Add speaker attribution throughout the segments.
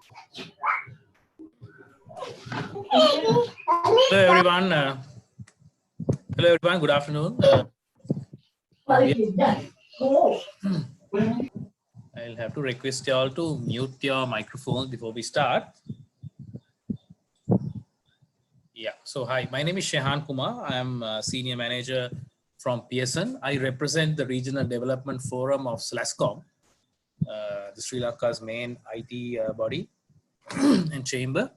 Speaker 1: Hello everyone. Good afternoon. I'll have to request you all to mute your microphone before we start. Yeah, so hi, my name is Shehan Kumar. I am a senior manager from Pearson. I represent the Regional Development Forum of SLASSCOM, the Sri Lanka's main IT body and chamber.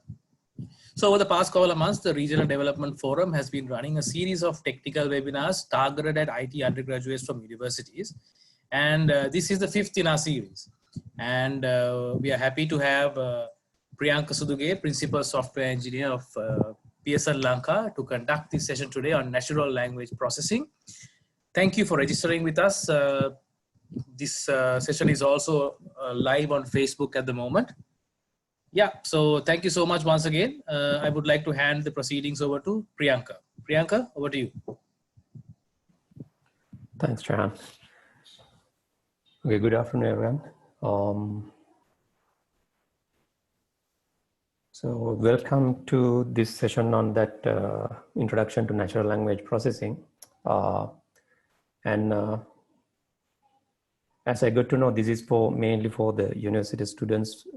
Speaker 1: So over the past couple of months, the Regional Development Forum has been running a series of technical webinars targeted at IT undergraduates from universities. And this is the fifth in our series. And we are happy to have Priyanka Suduge, Principal Software Engineer of Pearson Lanka, to conduct this session today on natural language processing. Thank you for registering with us. This session is also live on Facebook at the moment. Yeah, so thank you so much once again. I would like to hand the proceedings over to Priyanka. Priyanka, over to you.
Speaker 2: Thanks, Chahan. Okay, good afternoon, everyone. So welcome to this session on that introduction to natural language processing. As I got to know, this is mainly for the university students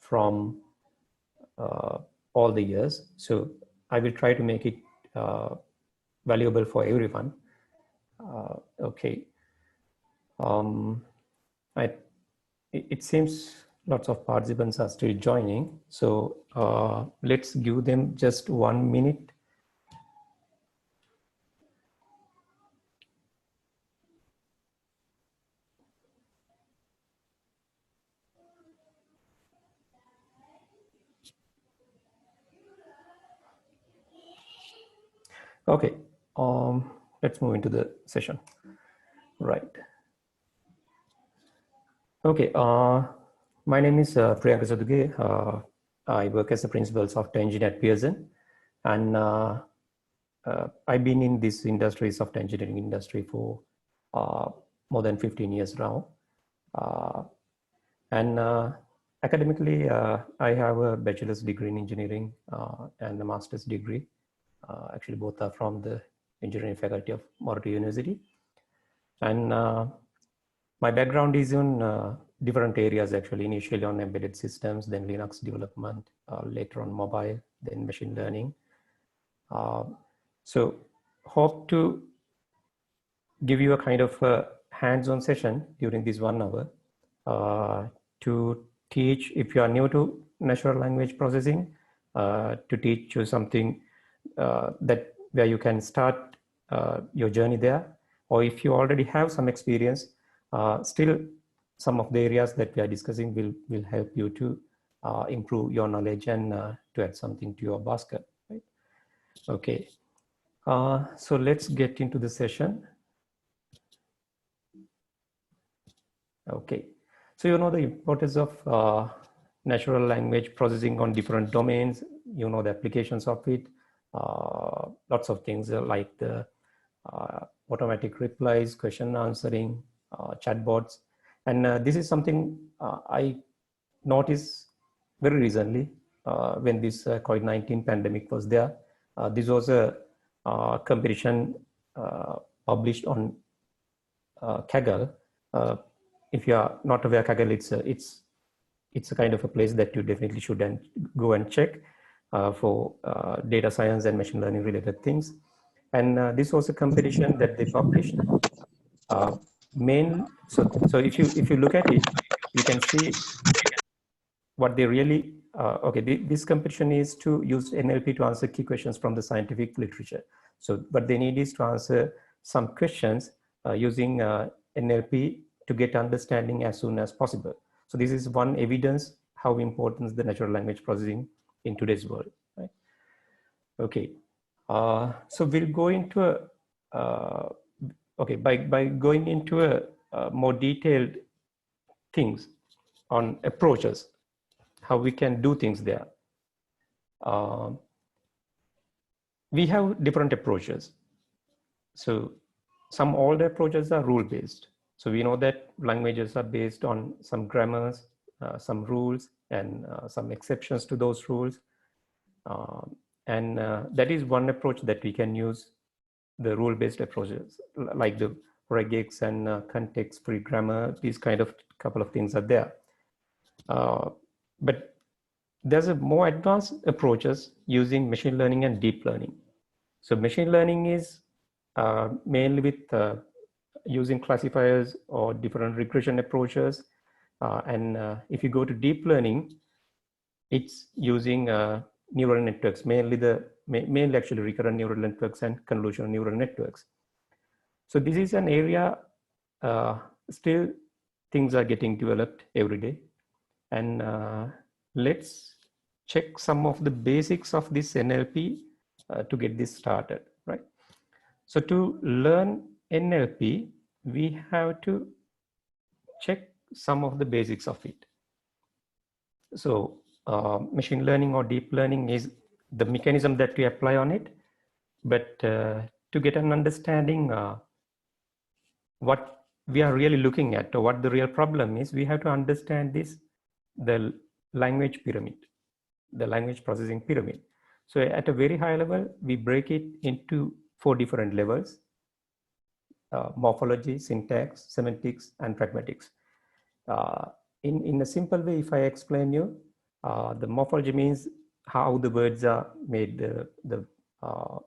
Speaker 2: from all the years. So I will try to make it valuable for everyone. Okay. It seems lots of participants are still joining. So let's give them just 1 minute. Okay, let's move into the session. Right. Okay, my name is Priyanka Suduge. I work as a principal software engineer at Pearson, and I've been in this industry, software engineering industry, for more than 15 years now. Academically, I have a bachelor's degree in engineering and a master's degree. Actually, both are from the engineering faculty of Morato University. And my background is in different areas, actually, initially on embedded systems, then Linux development, later on mobile, then machine learning. So hope to give you a kind of a hands-on session during this 1 hour to teach, if you are new to natural language processing, to teach you something where you can start your journey there, or if you already have some experience, still some of the areas that we are discussing will help you to improve your knowledge and to add something to your basket. Right? Okay, so let's get into the session. Okay, so you know the importance of natural language processing on different domains. You know the applications of it. Lots of things like the automatic replies, question answering, chatbots. And this is something I noticed very recently when this COVID-19 pandemic was there. This was a competition published on Kaggle. If you are not aware, Kaggle, it's a kind of a place that you definitely should go and check for data science and machine learning related things. And this was a competition that they published. So if you look at it, you can see what they really, okay, this competition is to use NLP to answer key questions from the scientific literature. So what they need is to answer some questions using NLP to get understanding as soon as possible. So this is one evidence how important the natural language processing in today's world. Right? Okay, so we'll go into by going into a more detailed things on approaches, how we can do things there. We have different approaches. So some older approaches are rule-based. So we know that languages are based on some grammars, some rules and some exceptions to those rules. And that is one approach that we can use, the rule-based approaches, like the regex and context-free grammar. These kind of couple of things are there. But there's a more advanced approaches using machine learning and deep learning. So machine learning is mainly with using classifiers or different regression approaches. And if you go to deep learning, it's using neural networks, mainly actually recurrent neural networks and convolutional neural networks. So this is an area still things are getting developed every day. And let's check some of the basics of this NLP to get this started, right? So to learn NLP, we have to check some of the basics of it. So machine learning or deep learning is the mechanism that we apply on it. But to get an understanding what we are really looking at, or what the real problem is, we have to understand the language pyramid, the language processing pyramid. So at a very high level, we break it into 4 different levels: morphology, syntax, semantics, and pragmatics. In a simple way, if I explain you, the morphology means how the words are made, the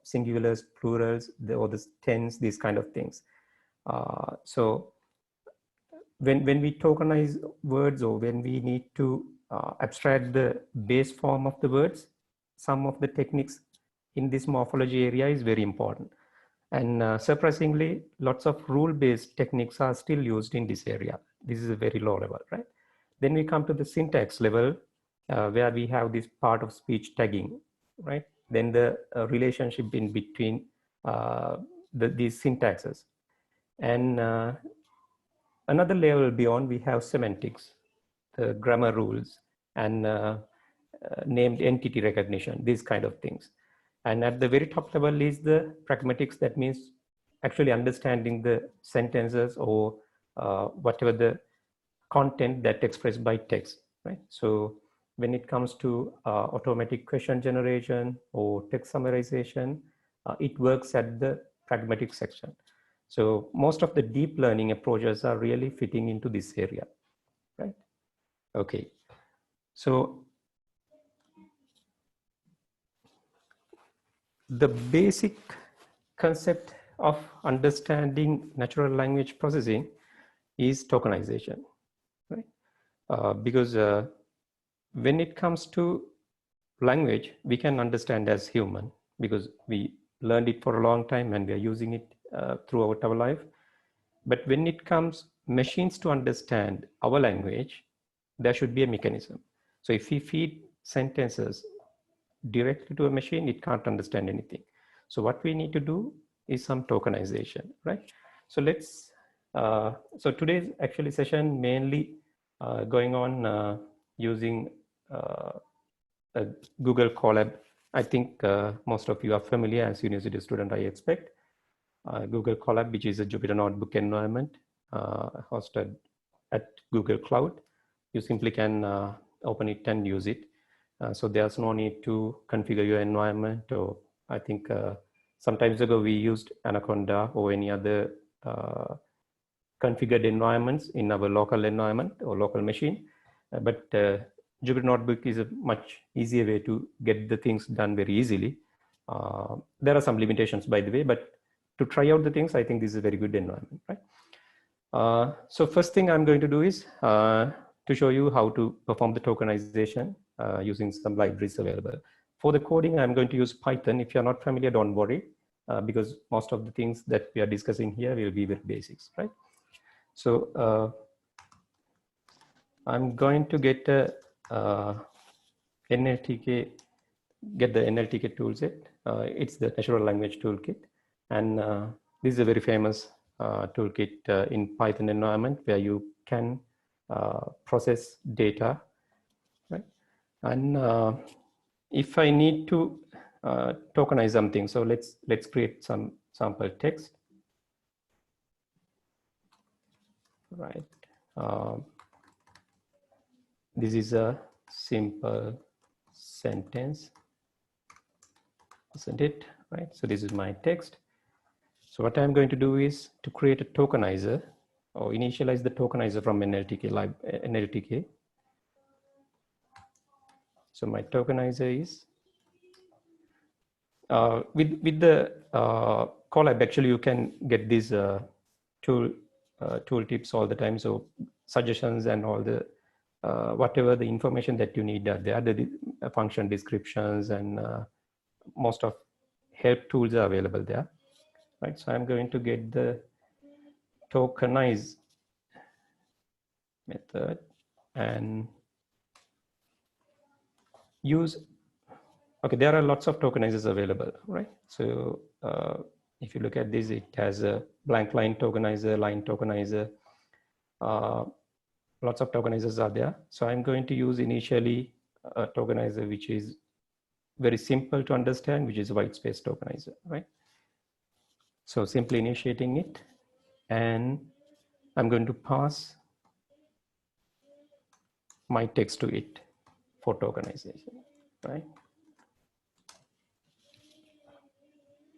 Speaker 2: singulars, plurals, or the tense, these kind of things. So when we tokenize words, or when we need to abstract the base form of the words, some of the techniques in this morphology area is very important. And surprisingly, lots of rule-based techniques are still used in this area. This is a very low level, right? Then we come to the syntax level, where we have this part of speech tagging, right? Then the relationship in between these syntaxes. And another level beyond, we have semantics, the grammar rules, and named entity recognition, these kind of things. And at the very top level is the pragmatics. That means actually understanding the sentences or whatever the content that expressed by text, right? So when it comes to automatic question generation or text summarization, it works at the pragmatic section. So most of the deep learning approaches are really fitting into this area, right? Okay, so the basic concept of understanding natural language processing is tokenization, right? Because when it comes to language, we can understand as human because we learned it for a long time and we are using it throughout our life. But when it comes machines to understand our language, there should be a mechanism. So if we feed sentences directly to a machine, it can't understand anything. So what we need to do is some tokenization, right? So let's, so today's actually session mainly going on using a Google Colab. I think most of you are familiar as university student, I expect. Google Colab, which is a Jupyter Notebook environment hosted at Google Cloud. You simply can open it and use it. So there's no need to configure your environment. Or I think some times ago we used Anaconda or any other configured environments in our local environment or local machine. But Jupyter Notebook is a much easier way to get the things done very easily. There are some limitations, by the way, but to try out the things, I think this is a very good environment, right? So first thing I'm going to do is to show you how to perform the tokenization using some libraries available. For the coding, I'm going to use Python. If you're not familiar, don't worry, because most of the things that we are discussing here will be very basics, right? So I'm going to get a NLTK, get the NLTK toolset. It's the Natural Language Toolkit. And this is a very famous toolkit in Python environment where you can process data, right? And if I need to tokenize something, so let's create some sample text, right? this is a simple sentence, isn't it? Right. So this is my text. So what I'm going to do is to create a tokenizer or initialize the tokenizer from NLTK. So my tokenizer is with the Colab. Actually, you can get these tool tips all the time. So suggestions and all the whatever the information that you need are there. The function descriptions and most of help tools are available there. Right. So I'm going to get the tokenize method and use. Okay, there are lots of tokenizers available, right? So if you look at this, it has a blank line tokenizer, line tokenizer. Lots of tokenizers are there. So I'm going to use initially a tokenizer which is very simple to understand, which is a white space tokenizer, right? So simply initiating it, and I'm going to pass my text to it for tokenization, right?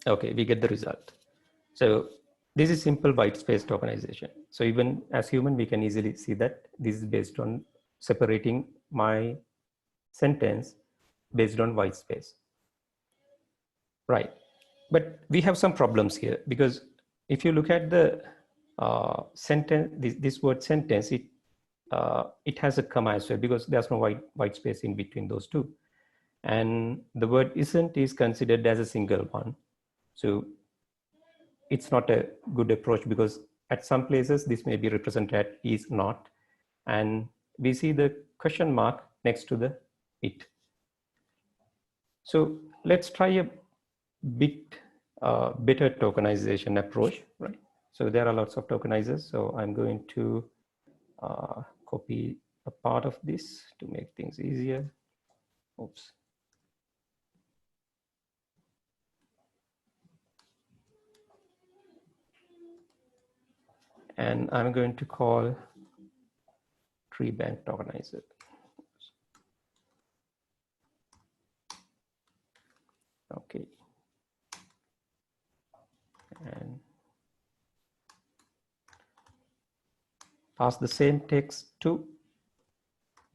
Speaker 2: Okay, we get the result. So this is simple white space tokenization. So even as human, we can easily see that this is based on separating my sentence based on white space. Right. But we have some problems here, because if you look at the sentence, this word sentence, it has a comma as well, because there's no white space in between those two. And the word isn't is considered as a single one. So it's not a good approach, because at some places this may be represented is not. And we see the question mark next to the it. So let's try a bit better tokenization approach, right? So there are lots of tokenizers. So I'm going to copy a part of this to make things easier. Oops. And I'm going to call tree bank tokenizer. Okay. And pass the same text to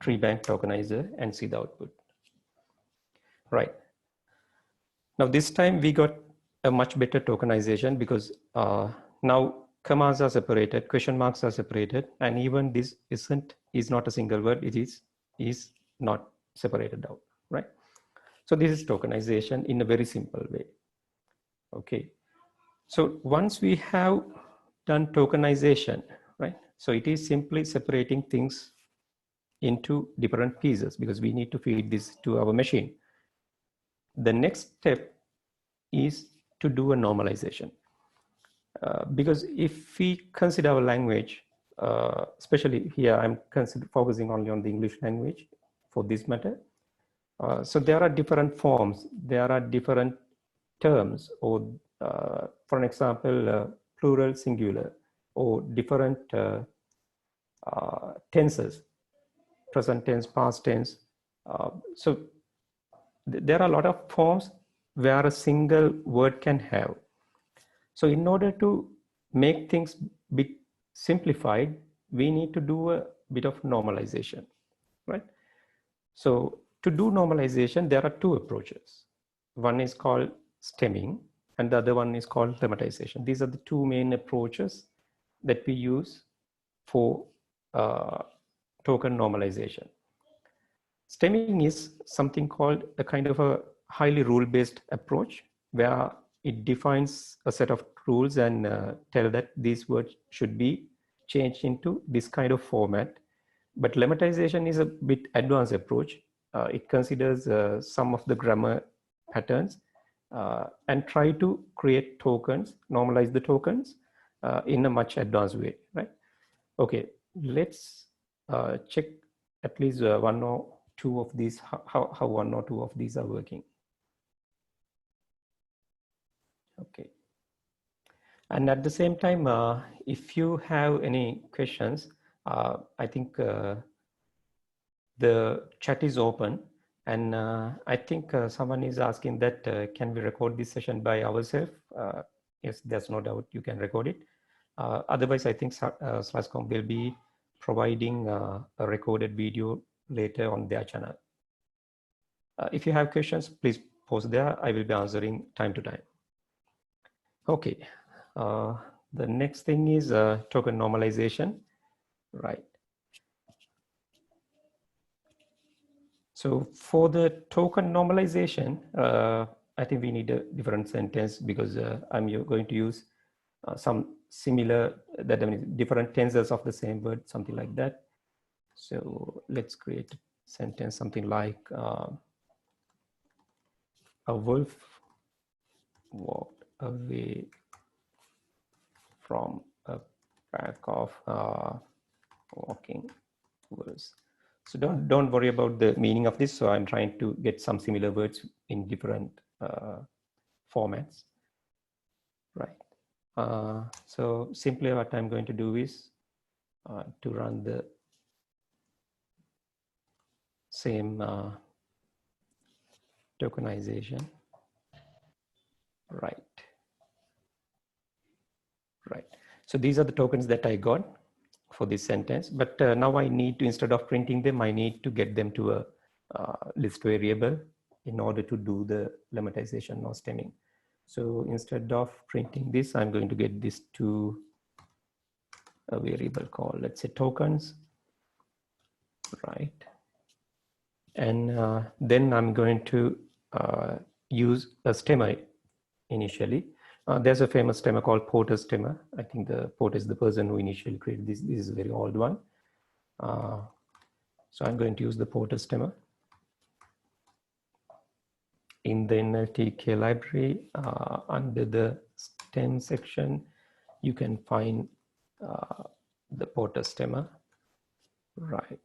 Speaker 2: tree bank tokenizer and see the output. Right. Now this time we got a much better tokenization, because now commas are separated, question marks are separated, and even this is not a single word. It is not separated out, right? So this is tokenization in a very simple way. Okay. So once we have done tokenization, right? So it is simply separating things into different pieces, because we need to feed this to our machine. The next step is to do a normalization. Because if we consider our language, especially here, I'm focusing only on the English language for this matter. So there are different forms, there are different terms, or for an example, plural, singular, or different tenses, present tense, past tense. So there are a lot of forms where a single word can have. So in order to make things bit simplified, we need to do a bit of normalization, right? So to do normalization, there are two approaches. One is called stemming, and the other one is called lemmatization. These are the two main approaches that we use for token normalization. Stemming is something called a kind of a highly rule-based approach, where it defines a set of rules and tell that these words should be changed into this kind of format. But lemmatization is a bit advanced approach. It considers some of the grammar patterns and try to create tokens, normalize the tokens in a much advanced way, right? Okay, let's check at least one or two of these, how one or two of these are working. Okay. And at the same time, if you have any questions, I think the chat is open, and I think someone is asking that can we record this session by ourselves? Yes, there's no doubt you can record it. Otherwise, I think SLASSCOM will be providing a recorded video later on their channel. If you have questions, please post there. I will be answering time to time. Okay, the next thing is token normalization, right? So for the token normalization, I think we need a different sentence because I'm going to use some similar, that I mean, different tenses of the same word, something like that. So let's create a sentence, something like a wolf walked away from a pack of walking wolves. So don't worry about the meaning of this. So I'm trying to get some similar words in different formats, right? So simply what I'm going to do is to run the same tokenization, right? So these are the tokens that I got for this sentence, but now I need to, instead of printing them, I need to get them to a list variable in order to do the lemmatization or stemming. So instead of printing this, I'm going to get this to a variable called, let's say, tokens, right? And then I'm going to use a stemmer initially. There's a famous stemmer called Porter's stemmer. I think the Porter is the person who initially created this. This is a very old one. So I'm going to use the Porter stemmer. In the NLTK library, under the stem section, you can find the Porter stemmer, right?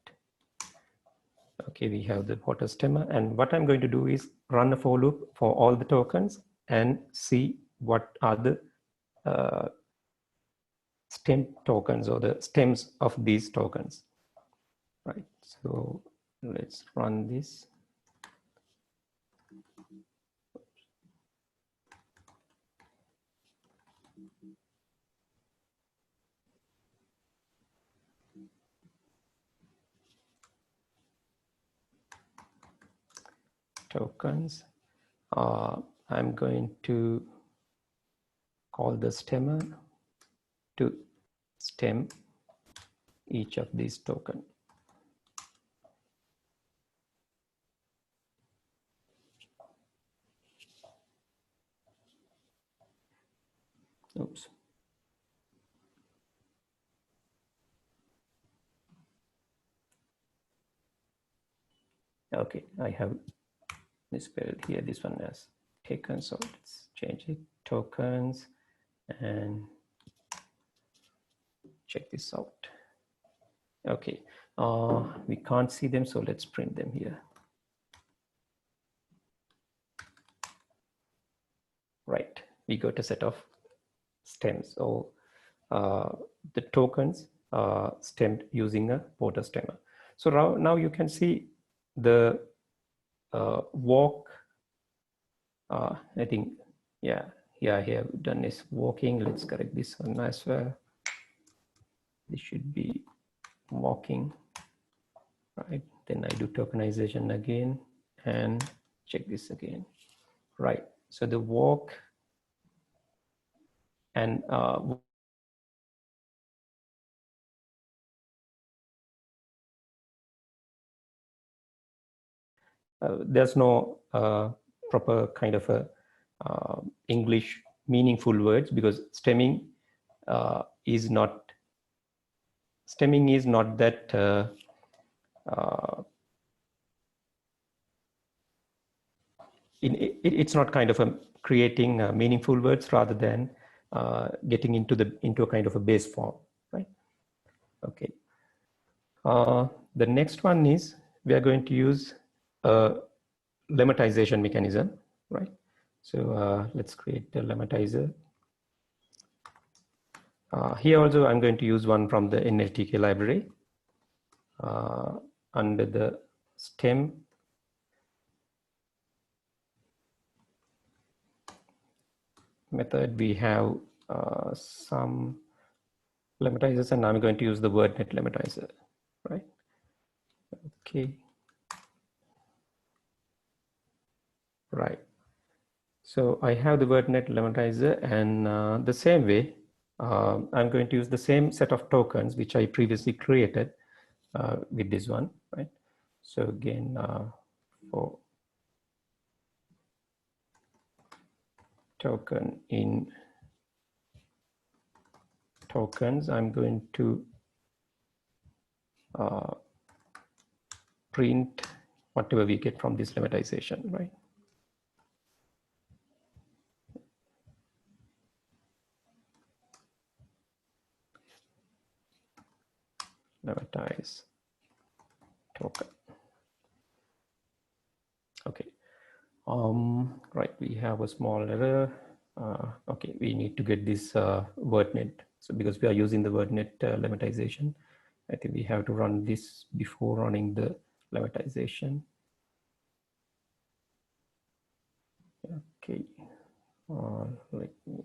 Speaker 2: Okay, we have the Porter stemmer, and what I'm going to do is run a for loop for all the tokens and see what are the stem tokens or the stems of these tokens, right? So let's run this. Tokens. I'm going to call the stemmer to stem each of these tokens. Oops. Okay, I have misspelled here. This one as taken, so let's change it. Tokens, and check this out. Okay, we can't see them, so let's print them here. Right, we got a set of stems. So the tokens stemmed using a Porter stemmer. So now you can see the walk. I think, yeah, here we've done is walking. Let's correct this one as well. This should be walking, right? Then I do tokenization again and check this again, right? So the walk and there's no proper kind of a English meaningful words, because stemming is not that it's not kind of creating meaningful words, rather than getting into a kind of a base form, right? Okay. The next one is we are going to use a lemmatization mechanism, right? So let's create the lemmatizer. Here also I'm going to use one from the NLTK library. under the stem method, we have some lemmatizers, and I'm going to use the WordNet lemmatizer, right? Okay. Right. So I have the WordNet lemmatizer, and the same way, I'm going to use the same set of tokens which I previously created with this one, right? So again, for token in tokens, I'm going to print whatever we get from this lemmatization, right? Lemmatize token. Okay. Right, we have a small error. Okay, we need to get this WordNet. So because we are using the WordNet lemmatization, I think we have to run this before running the lemmatization. Okay, let me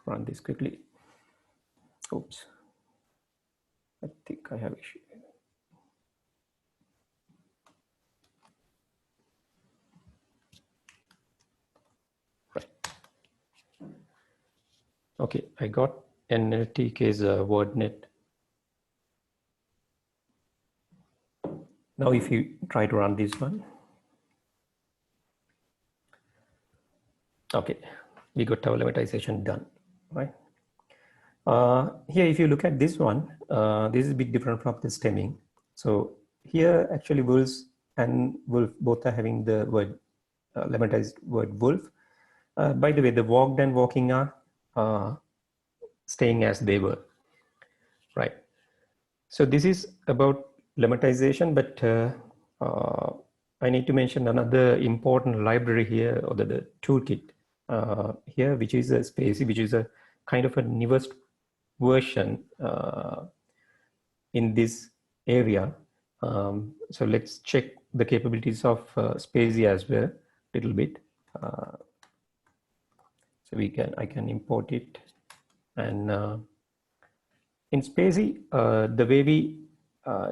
Speaker 2: run this quickly. Oops, I think I have issue. Right. Okay, I got NLTK's WordNet. Now, if you try to run this one, okay, we got our lemmatization done, right? Here, if you look at this one, this is a bit different from the stemming. So here, actually, wolves and wolf both are having the word lemmatized word wolf. By the way, the walked and walking are staying as they were, right? So this is about lemmatization, but I need to mention another important library here, or the toolkit here, which is a Spacy, which is a kind of a newest version in this area. So let's check the capabilities of Spacy as well, a little bit. So I can import it, and in Spacy, the way we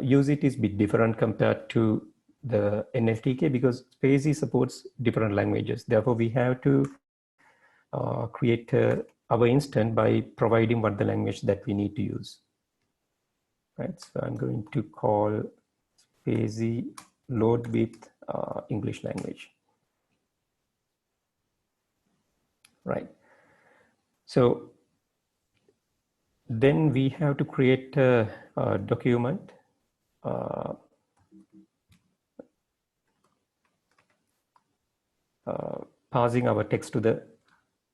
Speaker 2: use it is a bit different compared to the NLTK, because Spacy supports different languages. Therefore, we have to create our instance by providing what the language that we need to use. Right, so I'm going to call Spacy load with English language. Right. So then we have to create a document passing our text to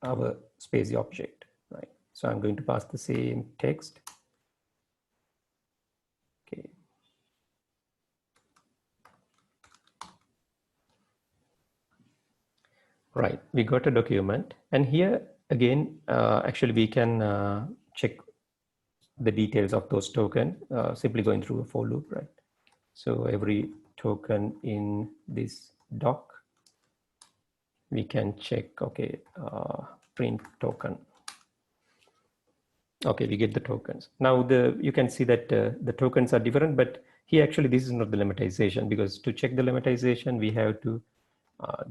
Speaker 2: our Spacy object, right? So I'm going to pass the same text. Okay. Right, we got a document, and here again, actually we can check the details of those tokens simply going through a for loop, right? So every token in this doc, we can check, okay, print token. Okay, we get the tokens. Now you can see that the tokens are different, but here actually this is not the lemmatization, because to check the lemmatization, we have to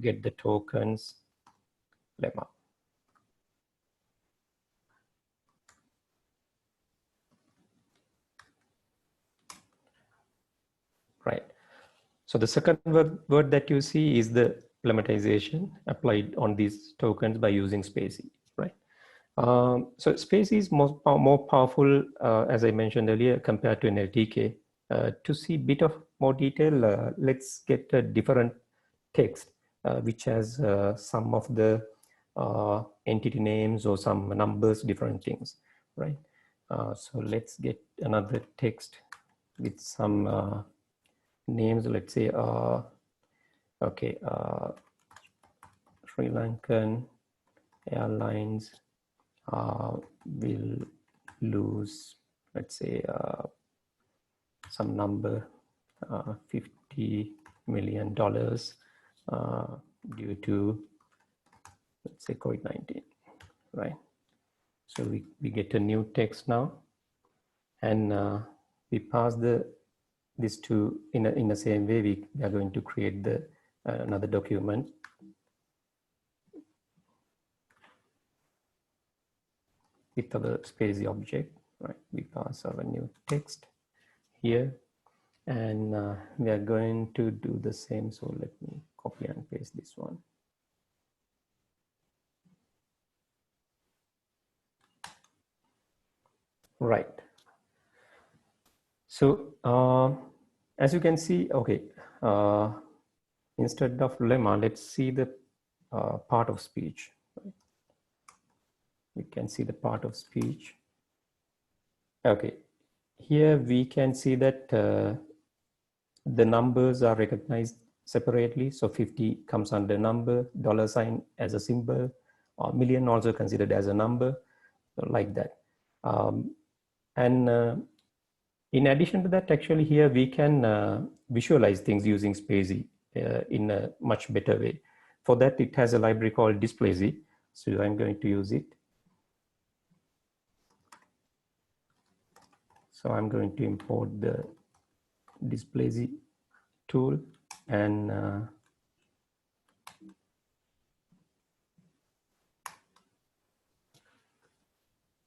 Speaker 2: get the tokens lemma. Right. So the second word that you see is the lemmatization applied on these tokens by using Spacy, right? So Spacy is more powerful, as I mentioned earlier, compared to an LTK. To see a bit of more detail, let's get a different text, which has some of the entity names or some numbers, different things, right? So let's get another text with some names. Let's say, okay, Sri Lankan Airlines will lose, let's say, some number, $50 million due to, let's say, COVID-19, right? So we get a new text now, and we pass this to in the same way. We are going to create the another document. With our SPACY object, right? We pass our new text here, and we are going to do the same. So let me copy and paste this one. Right. So as you can see, okay, instead of lemma, let's see the part of speech. Right? We can see the part of speech. Okay, here we can see that the numbers are recognized separately. So 50 comes under number, $sign as a symbol, or million also considered as a number, like that. And in addition to that, actually here we can visualize things using SPACY in a much better way. For that, it has a library called DisplayZ. So I'm going to use it. So I'm going to import the DisplayZ tool, and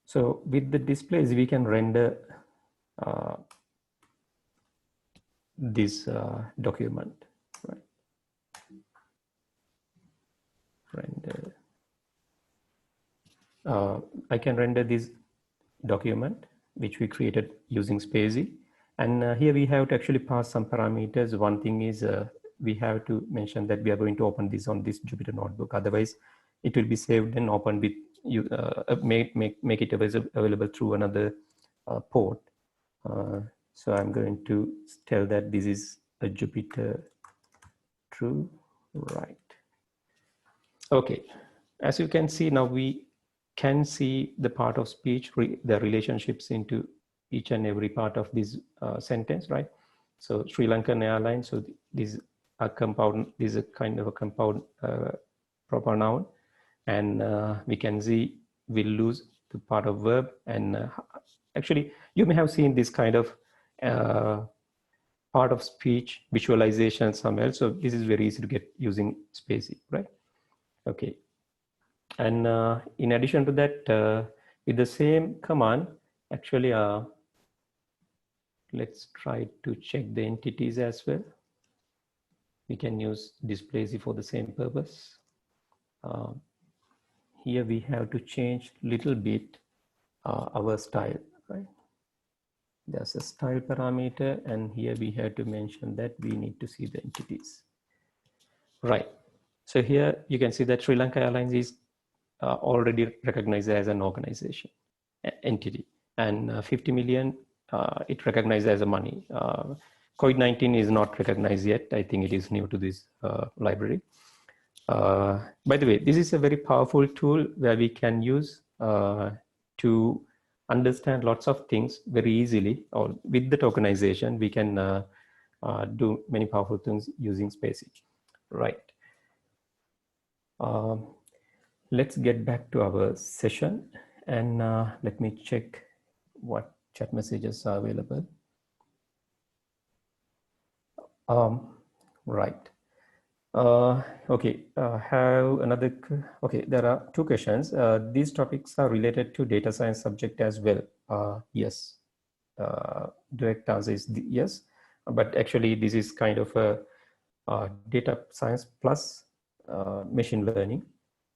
Speaker 2: so with the DisplayZ, we can render this document, right? Render. I can render this document, which we created using SPACY. And here we have to actually pass some parameters. One thing is we have to mention that we are going to open this on this Jupyter notebook. Otherwise, it will be saved and opened with you. Make it available through another port. So I'm going to tell that this is a Jupyter true, right? Okay, as you can see now, we can see the part of speech, the relationships into each and every part of this sentence, right? So Sri Lankan Airlines, so this a compound, this is a kind of a compound proper noun, and we can see we'll lose the part of verb, and actually you may have seen this kind of part of speech visualization somewhere. So this is very easy to get using SPACY, right? Okay. And in addition to that, with the same command, actually, let's try to check the entities as well. We can use DisplayZ for the same purpose. Here we have to change little bit our style, right? There's a style parameter, and here we have to mention that we need to see the entities, right? So here you can see that Sri Lanka Airlines is already recognized as an organization entity, and 50 million it recognized as a money. COVID-19 is not recognized yet. I think it is new to this library. By the way, this is a very powerful tool where we can use to understand lots of things very easily, or with the tokenization, we can do many powerful things using SPACY, right? Let's get back to our session, and let me check what chat messages are available. Right. Okay, have another, okay, there are two questions. These topics are related to data science subject as well. Yes, direct answer is yes, but actually this is kind of a data science plus machine learning,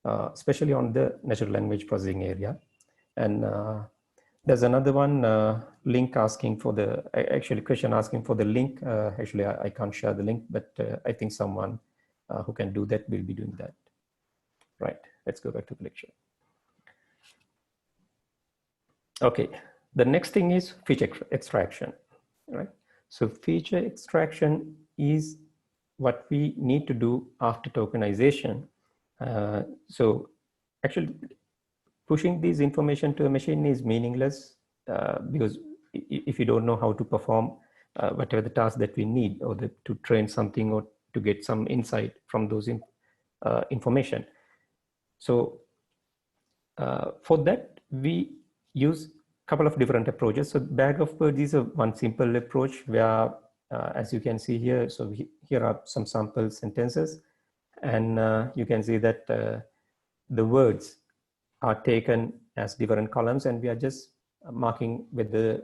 Speaker 2: especially on the natural language processing area. And there's another one link asking for the, actually question asking for the link. Actually, I can't share the link, but I think someone who can do that will be doing that. Right, let's go back to the lecture. Okay, the next thing is feature extraction, right? So feature extraction is what we need to do after tokenization. So actually pushing this information to a machine is meaningless because if you don't know how to perform whatever the task that we need, or to train something or to get some insight from those information. So for that, we use a couple of different approaches. So bag of words is one simple approach where, as you can see here, so here are some sample sentences, and you can see that the words are taken as different columns, and we are just marking whether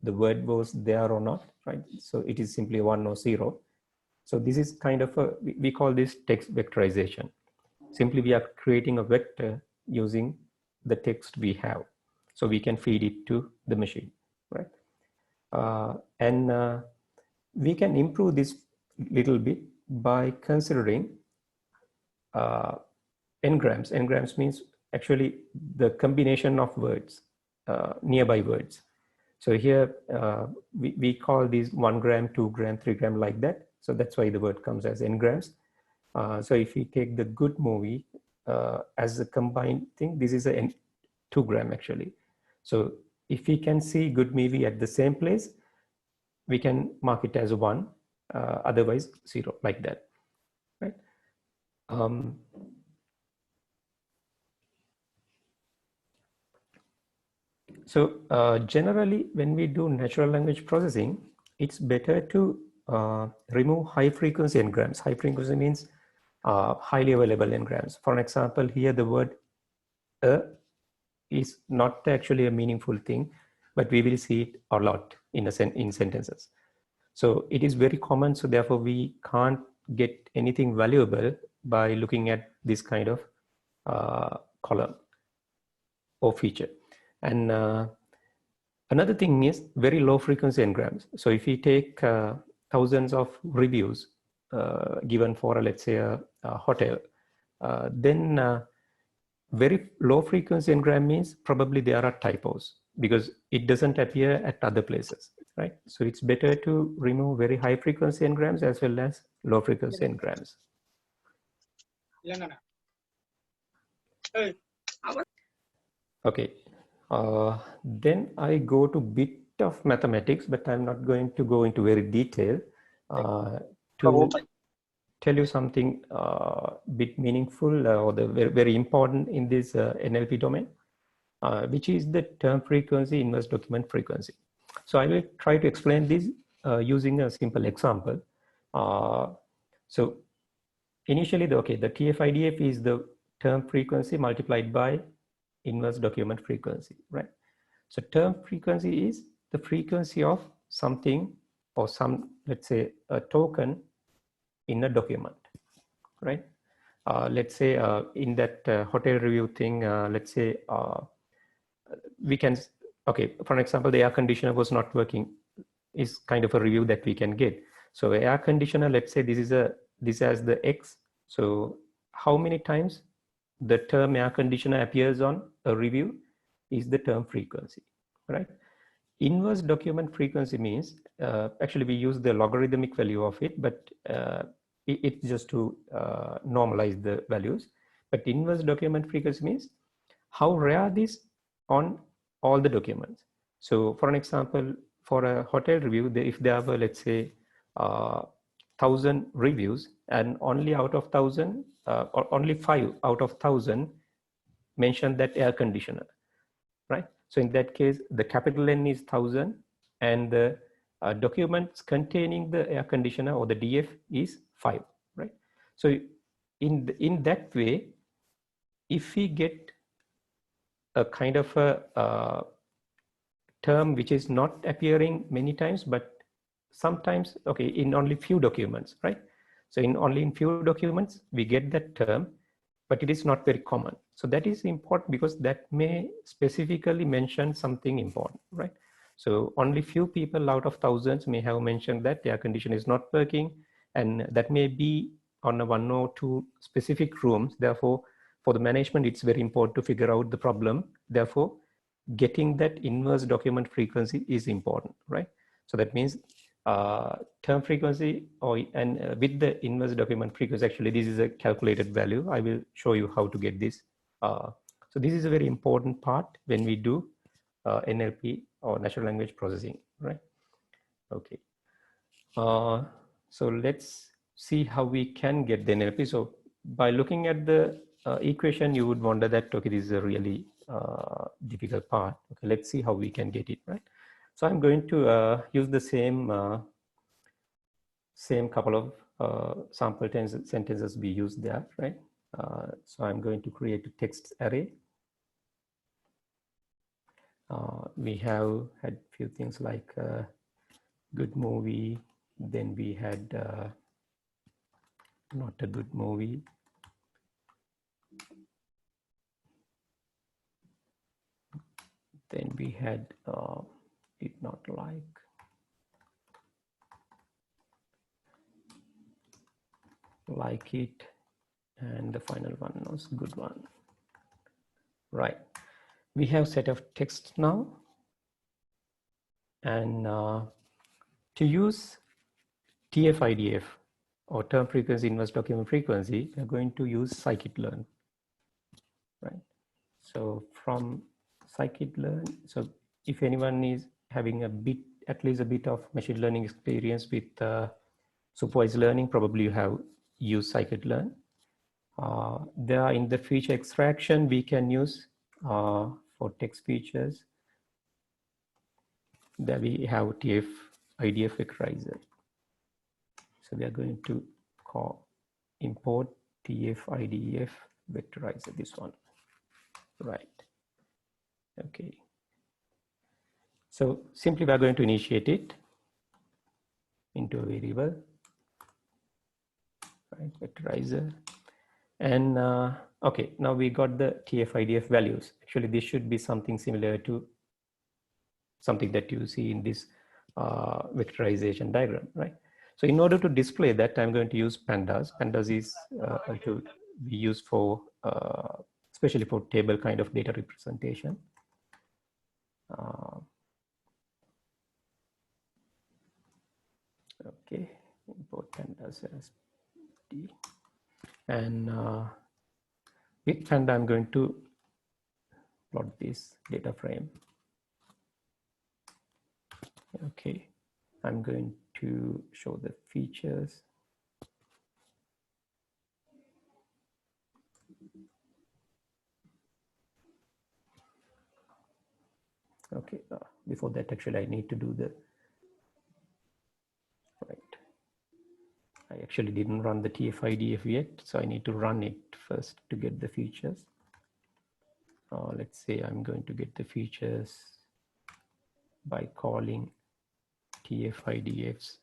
Speaker 2: the word was there or not, right? So it is simply 1 or 0. So this is kind of we call this text vectorization. Simply we are creating a vector using the text we have, so we can feed it to the machine, right? And we can improve this little bit by considering n-grams. N-grams means actually the combination of words, nearby words. So here we call these 1 gram, 2 gram, 3 gram, like that. So that's why the word comes as n-grams. So if we take the good movie as a combined thing, this is a 2 gram actually. So if we can see good movie at the same place, we can mark it as 1, otherwise 0, like that, right? So generally, when we do natural language processing, it's better to remove high frequency n-grams. High frequency means highly available n-grams. For an example, here the word is not actually a meaningful thing, but we will see it a lot in sentences. So it is very common, so therefore we can't get anything valuable by looking at this kind of column or feature. And another thing is very low frequency n-grams. So if we take thousands of reviews given for, let's say, a hotel, then very low frequency n-gram means probably there are typos because it doesn't appear at other places, right? So it's better to remove very high frequency n-grams as well as low frequency n-grams. Okay, then I go to bit of mathematics, but I'm not going to go into very detail to tell you something bit meaningful or the very important in this NLP domain, which is the term frequency, inverse document frequency. So I will try to explain this using a simple example. So initially, the TF-IDF is the term frequency multiplied by inverse document frequency, right? So term frequency is the frequency of something or some, let's say, a token in a document, right? Let's say in that hotel review thing, let's say we can, for example, the air conditioner was not working is kind of a review that we can get. So air conditioner, let's say this has the X. So how many times the term air conditioner appears on a review is the term frequency, right? Inverse document frequency means, actually we use the logarithmic value of it, but it's just to normalize the values. But inverse document frequency means how rare this on all the documents. So for an example, for a hotel review, if they have, let's say, 1,000 reviews, and only out of 1,000, or only 5 out of 1,000 mention that air conditioner, right? So in that case, the capital N is 1,000, and the documents containing the air conditioner or the DF is 5, right? So in that way, if we get a kind of a term which is not appearing many times, but sometimes, in only few documents, right? So only in few documents, we get that term, but it is not very common. So that is important because that may specifically mention something important, right? So only few people out of thousands may have mentioned that the air conditioner is not working, and that may be on a 1 or 2 specific rooms. Therefore, for the management, it's very important to figure out the problem. Therefore, getting that inverse document frequency is important, right? So that means term frequency with the inverse document frequency, actually this is a calculated value. I will show you how to get this. So this is a very important part when we do NLP or natural language processing, right? Okay. So let's see how we can get the NLP. So by looking at the equation, you would wonder that, okay, this is a really difficult part. Okay, let's see how we can get it, right? So I'm going to use the same couple of sample sentences we used there, right? So I'm going to create a text array. We have had few things like good movie, then we had not a good movie, then we had did not like it, and the final one was good one, right? We have set of text now, and to use TF-IDF or term frequency inverse document frequency, we're going to use scikit-learn, right? So from scikit-learn, so if anyone is having at least a bit of machine learning experience with supervised learning, probably you have used scikit-learn. There in the feature extraction, we can use for text features, there we have TF-IDF vectorizer. So we are going to import TF-IDF vectorizer, this one, right? Okay. So simply we are going to initiate it into a variable, right? Vectorizer. And okay, now we got the TF-IDF values. Actually, this should be something similar to something that you see in this vectorization diagram, right? So in order to display that, I'm going to use pandas. Pandas is to be used for, especially for table kind of data representation. Okay, import pandas as D. And with panda, I'm going to plot this data frame. Okay, I'm going to show the features. Okay, before that, actually, I need to do the, right. I actually didn't run the TF-IDF yet, so I need to run it first to get the features. Let's say I'm going to get the features by calling TF-IDF's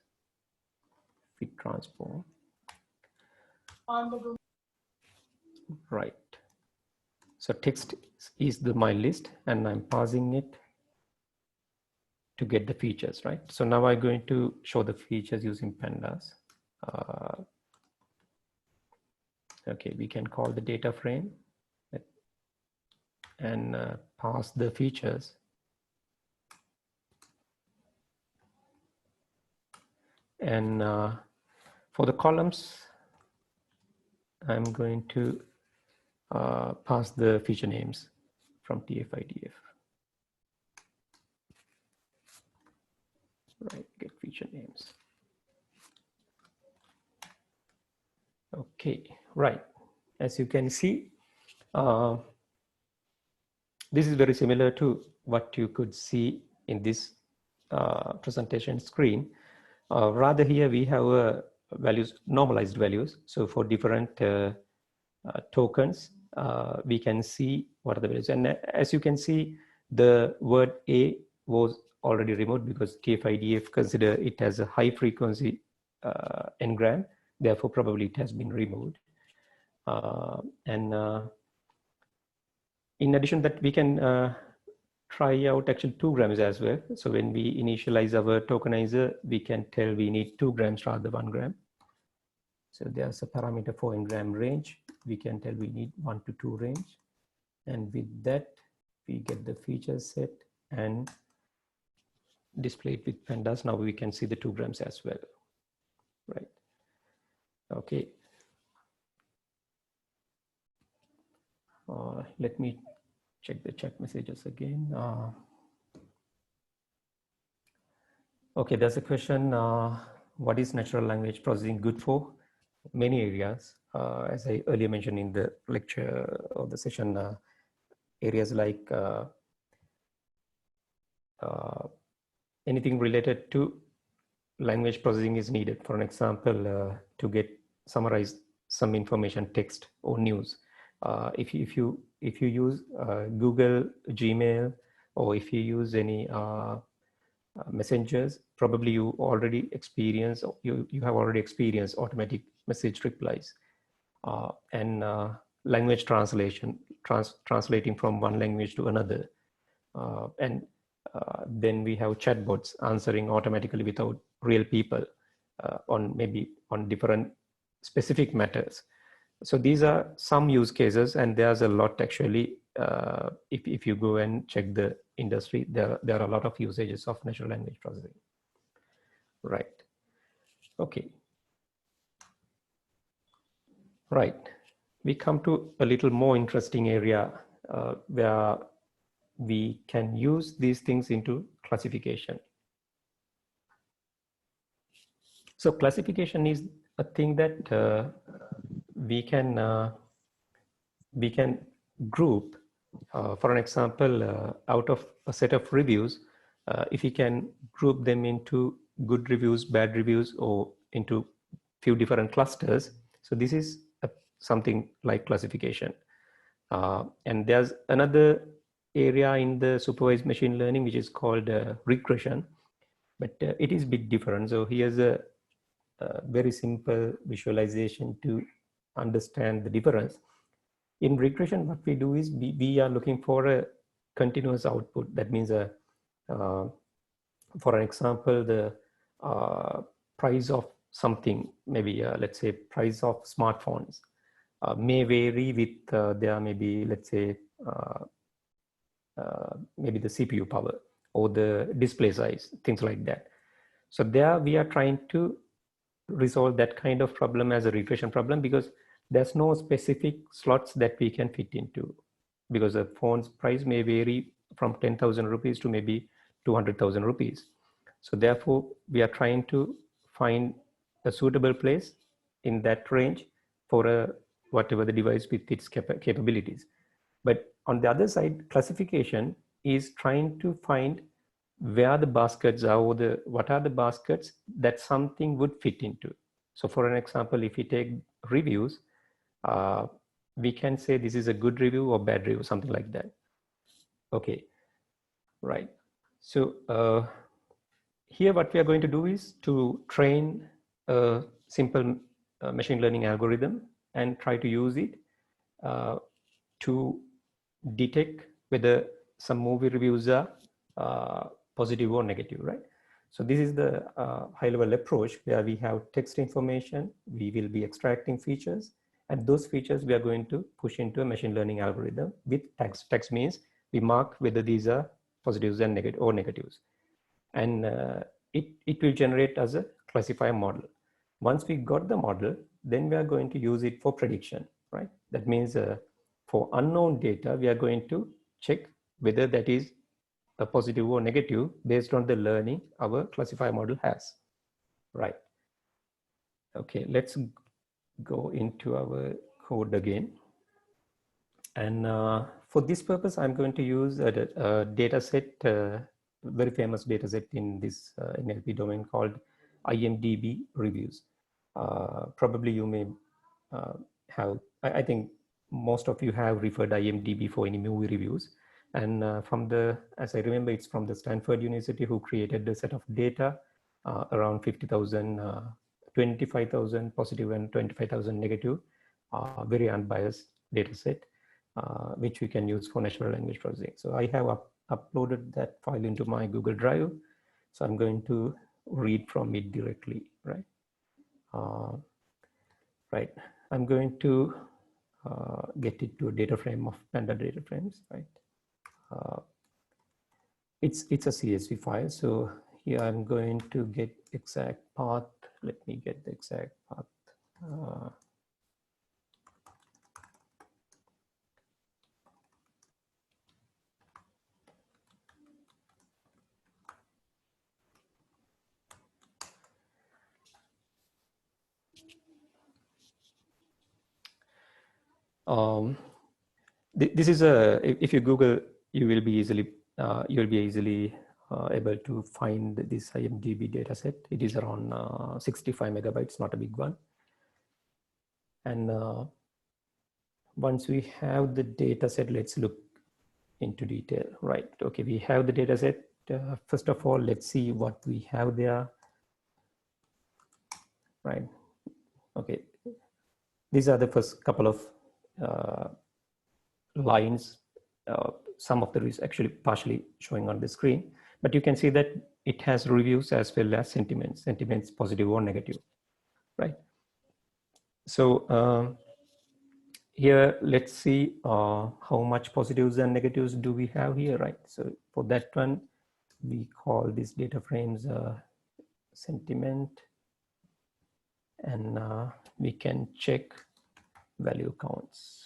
Speaker 2: fit transform. Right. So text is my list, and I'm parsing it to get the features, right? So now I'm going to show the features using pandas. Okay, we can call the data frame and pass the features. And for the columns, I'm going to pass the feature names from TF-IDF. Right, get feature names. Okay, right. As you can see, this is very similar to what you could see in this presentation screen. Rather here we have values, normalized values. So for different tokens, we can see what are the values. And as you can see, the word A was already removed because TF-IDF consider it as a high frequency n-gram. Therefore, probably it has been removed. In addition that, we can try out actually 2 grams as well. So when we initialize our tokenizer, we can tell we need 2 grams rather than 1 gram. So there's a parameter for n-gram range. We can tell we need 1 to 2 range. And with that, we get the feature set and display it with pandas. Now we can see the 2 grams as well, right? Okay. Let me check the chat messages again. Okay, there's a question. what is natural language processing good for? Many areas, as I earlier mentioned in the lecture or the session, areas like anything related to language processing is needed. For an example, to get summarize some information, text or news. If you use Google, Gmail, or if you use any messengers, probably you have already experienced automatic message replies and language translation, translating from one language to another, and then we have chatbots answering automatically without real people on different specific matters. So these are some use cases, and there's a lot actually. If you go and check the industry, there are a lot of usages of natural language processing. Right. Okay. Right. We come to a little more interesting area where we can use these things into classification. So classification is a thing that we can group. For an example, out of a set of reviews, if we can group them into good reviews, bad reviews, or into few different clusters. So this is something like classification. And there's another area in the supervised machine learning which is called regression, but it is a bit different. So here's a very simple visualization to understand the difference. In regression, what we do is we are looking for a continuous output. That means, for an example, the price of something, maybe let's say price of smartphones may vary with there may be, let's say, maybe the CPU power or the display size, things like that. So there we are trying to resolve that kind of problem as a regression problem, because there's no specific slots that we can fit into, because the phone's price may vary from 10,000 rupees to maybe 200,000 rupees. So therefore, we are trying to find a suitable place in that range for whatever the device with its capabilities. But on the other side, classification is trying to find where the baskets are, or what are the baskets that something would fit into. So for an example, if we take reviews, we can say this is a good review or bad review, something like that. Okay, right. So here what we are going to do is to train a simple machine learning algorithm and try to use it to detect whether some movie reviews are positive or negative, right? So this is the high-level approach where we have text information, we will be extracting features, and those features we are going to push into a machine learning algorithm with text. Text means we mark whether these are positives and negatives. And it will generate as a classifier model. Once we got the model, then we are going to use it for prediction, right? That means for unknown data, we are going to check whether that is a positive or negative based on the learning our classifier model has, right? Okay, let's go into our code again. And for this purpose, I'm going to use a data set, very famous data set in this NLP domain called IMDb reviews. Probably you may have, I think most of you have referred IMDb for any movie reviews. And as I remember, it's from the Stanford University who created the set of data around 50,000, 25,000 positive and 25,000 negative, very unbiased data set, which we can use for natural language processing. So I have uploaded that file into my Google Drive. So I'm going to read from it directly, right? Right. I'm going to get it to a data frame of Panda data frames, right? It's a CSV file. So here I'm going to get exact path. Let me get the exact path. This is a, if you Google, you will be easily able to find this IMDb dataset. It is around 65 megabytes, not a big one. And once we have the dataset, let's look into detail, right? Okay, we have the dataset. First of all, let's see what we have there, right? Okay, these are the first couple of lines. Some of the is actually partially showing on the screen, but you can see that it has reviews as well as sentiments positive or negative, right? So here, let's see how much positives and negatives do we have here, right? So for that one, we call these data frames sentiment, and we can check value counts.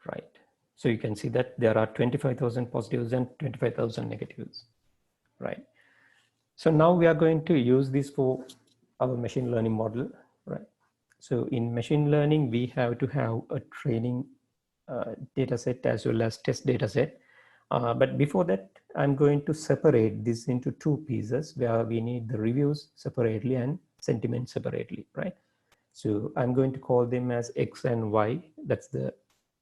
Speaker 2: Right. So you can see that there are 25,000 positives and 25,000 negatives, right? So now we are going to use this for our machine learning model, right? So in machine learning, we have to have a training data set as well as test data set. But before that, I'm going to separate this into two pieces where we need the reviews separately and sentiment separately, right? So I'm going to call them as X and Y. That's the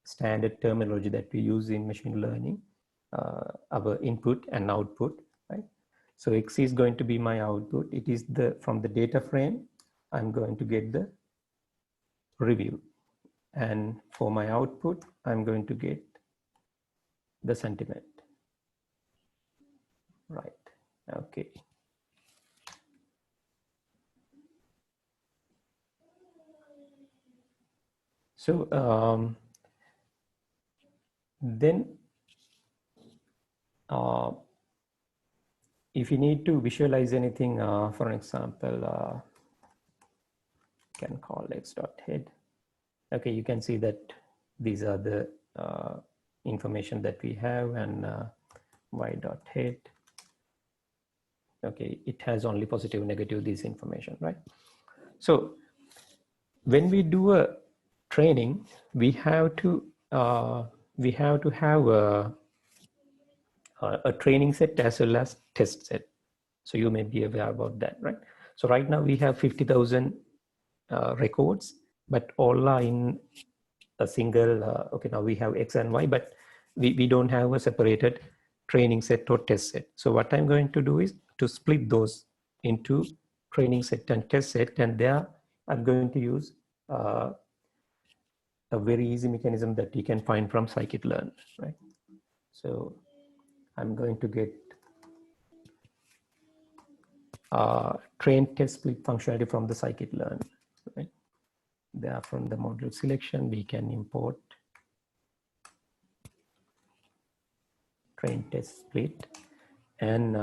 Speaker 2: standard terminology that we use in machine learning, our input and output, right? So X is going to be my output. It is from the data frame, I'm going to get the review. And for my output, I'm going to get the sentiment, right? Okay. So then if you need to visualize anything, for an example, can call x.head. Okay, you can see that these are the information that we have, and y.head. Okay, it has only positive, negative, this information, right? So when we do a training, we have to have a training set as well as test set. So you may be aware about that, right? So right now we have 50,000 records, but all are in a single, okay, now we have X and Y, but we don't have a separated training set or test set. So what I'm going to do is to split those into training set and test set, and there I'm going to use a very easy mechanism that you can find from scikit-learn, right? So I'm going to get train test split functionality from the scikit-learn, right? There from the module selection, we can import train test split. And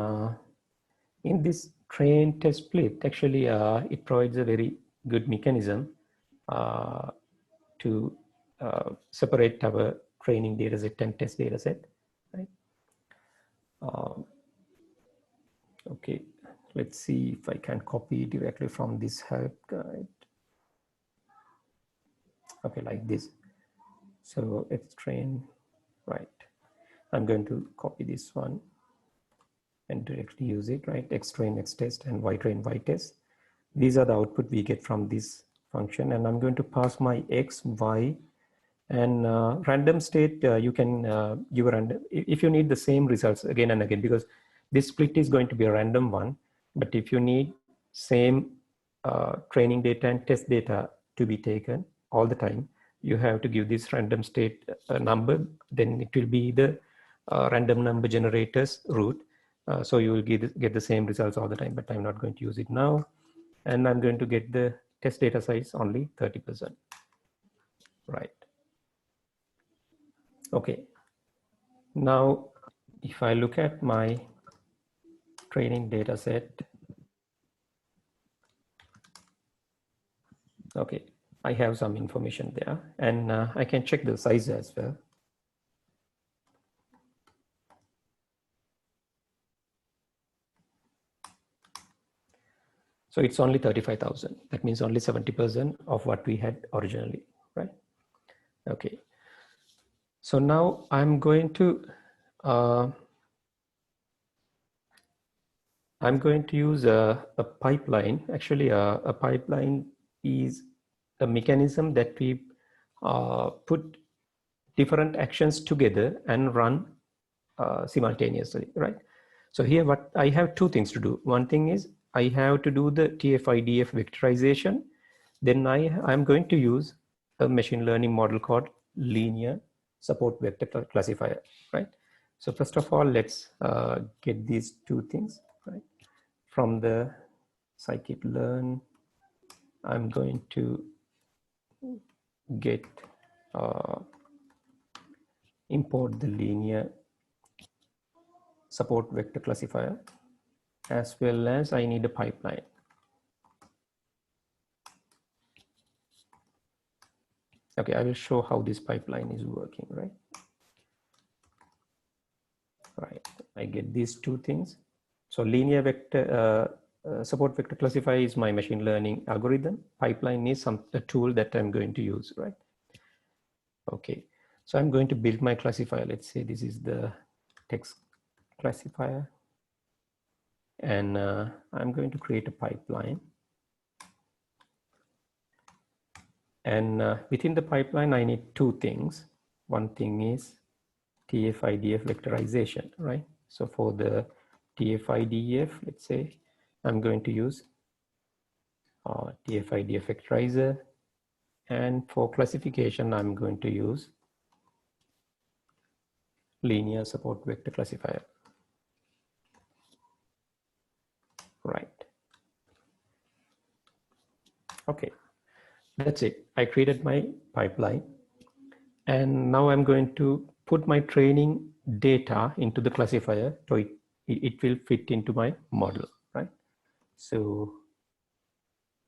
Speaker 2: in this train test split, actually, it provides a very good mechanism to separate our training data set and test data set, right? Okay, let's see if I can copy directly from this help guide. Okay, like this. So it's train, right? I'm going to copy this one and directly use it, right? Xtrain, Xtest, and Ytrain, Ytest. These are the output we get from this function, and I'm going to pass my X, Y, and random state. You can give a random if you need the same results again and again, because this split is going to be a random one. But if you need same training data and test data to be taken all the time, you have to give this random state number. Then it will be the random number generators root. So you will get the same results all the time, but I'm not going to use it now. And I'm going to get the test data size only 30%, right? Okay. Now, if I look at my training data set, okay, I have some information there, and I can check the size as well. So it's only 35,000. That means only 70% of what we had originally, right? Okay. So now I'm going to use a pipeline. Actually, a pipeline is a mechanism that we put different actions together and run simultaneously, right? So here, what I have two things to do. One thing is I have to do the TF-IDF vectorization. Then I'm going to use a machine learning model called linear support vector classifier, right? So first of all, let's get these two things, right? From the scikit-learn, I'm going to get import the linear support vector classifier, as well as I need a pipeline. Okay, I will show how this pipeline is working, right? Right, I get these two things. So linear vector support vector classifier is my machine learning algorithm. Pipeline is a tool that I'm going to use, right? Okay, so I'm going to build my classifier. Let's say this is the text classifier, and I'm going to create a pipeline. And within the pipeline, I need two things. One thing is TF-IDF vectorization, right? So for the TF-IDF, let's say I'm going to use TF-IDF vectorizer. And for classification, I'm going to use linear support vector classifier. Right. Okay, that's it. I created my pipeline. And now I'm going to put my training data into the classifier so it will fit into my model, right? So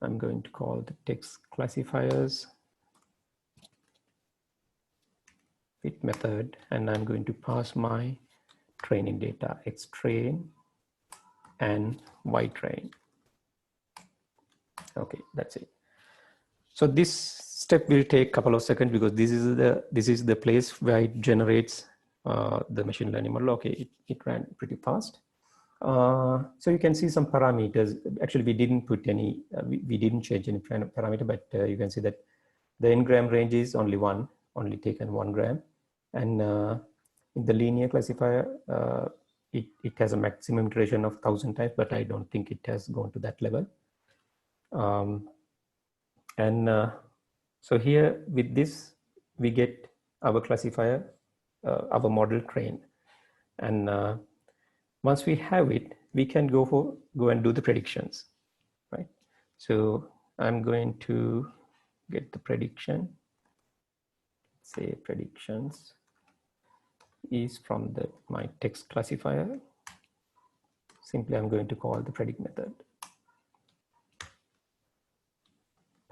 Speaker 2: I'm going to call the text classifiers fit method, and I'm going to pass my training data xtrain and ytrain. Okay, that's it. So this step will take a couple of seconds because this is the place where it generates the machine learning model. Okay, it ran pretty fast. So you can see some parameters. Actually, we didn't put any, we didn't change any parameter, but you can see that the n-gram range is only taken 1 gram. And in the linear classifier, it has a maximum iteration of 1,000 times, but I don't think it has gone to that level. So here with this, we get our classifier, our model trained. And once we have it, we can go and do the predictions, right? So I'm going to get the prediction. Say predictions is from my text classifier. Simply, I'm going to call the predict method,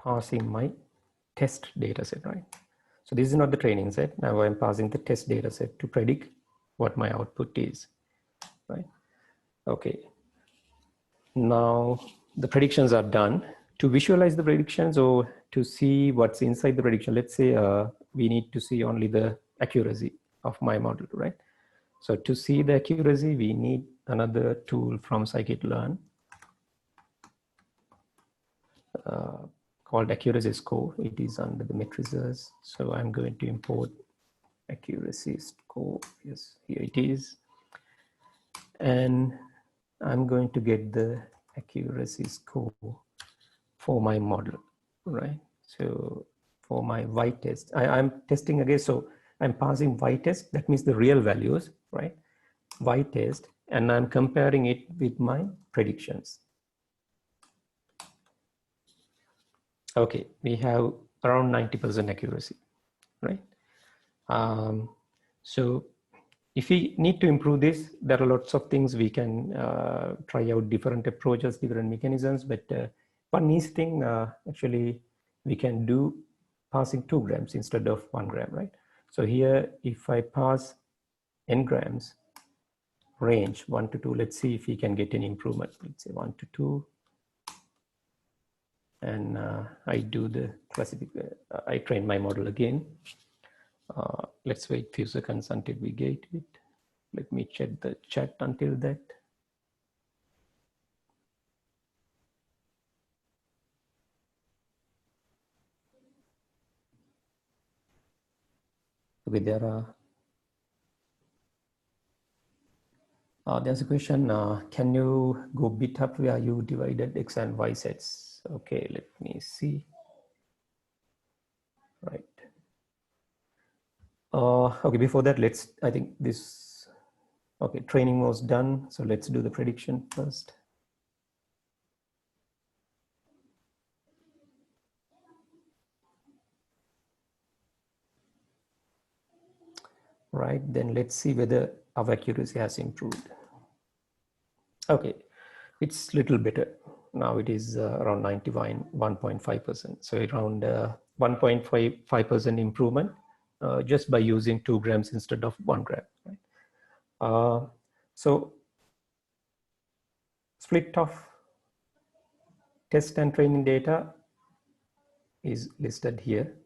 Speaker 2: passing my test data set, right? So this is not the training set. Now I'm passing the test data set to predict what my output is, right? Okay. Now the predictions are done. To visualize the predictions or to see what's inside the prediction, let's say we need to see only the accuracy of my model, right? So to see the accuracy, we need another tool from scikit-learn called accuracy score. It is under the matrices. So I'm going to import accuracy score. Yes, here it is. And I'm going to get the accuracy score for my model, right? So for my y-test, I'm testing again. So I'm passing y-test, that means the real values, right? Y-test, and I'm comparing it with my predictions. Okay, we have around 90% accuracy, right? So if we need to improve this, there are lots of things we can try out, different approaches, different mechanisms. But one nice thing, actually, we can do passing 2 grams instead of 1 gram, right? So here, if I pass n grams range 1 to 2, let's see if we can get any improvement. Let's say 1 to 2. and I do the I train my model again. Let's wait a few seconds until we get it. Let me check the chat until that. Okay, there's a question, can you go bit up where you divided X and Y sets? Okay, let me see. Right. Okay, before that, I think this, okay, training was done. So let's do the prediction first. Right, then let's see whether our accuracy has improved. Okay, it's a little better. Now it is around 91.5%. So around 1.55% improvement just by using 2 grams instead of 1 gram. Right? So split of test and training data is listed here.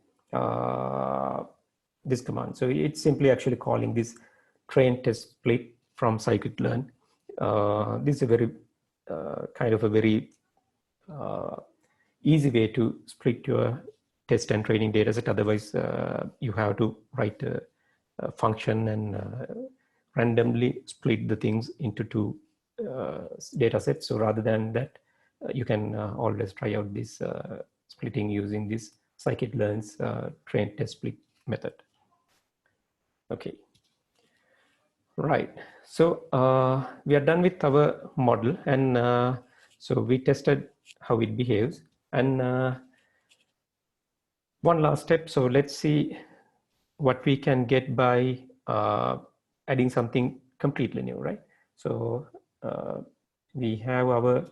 Speaker 2: This command. So it's simply actually calling this train test split from scikit-learn. This is a very kind of a very easy way to split your test and training data set. Otherwise, you have to write a function and randomly split the things into 2 data sets. So rather than that, you can always try out this splitting using this scikit-learn's train test split method. Okay. Right. So we are done with our model, and so we tested how it behaves. And one last step. So let's see what we can get by adding something completely new, right? So we have our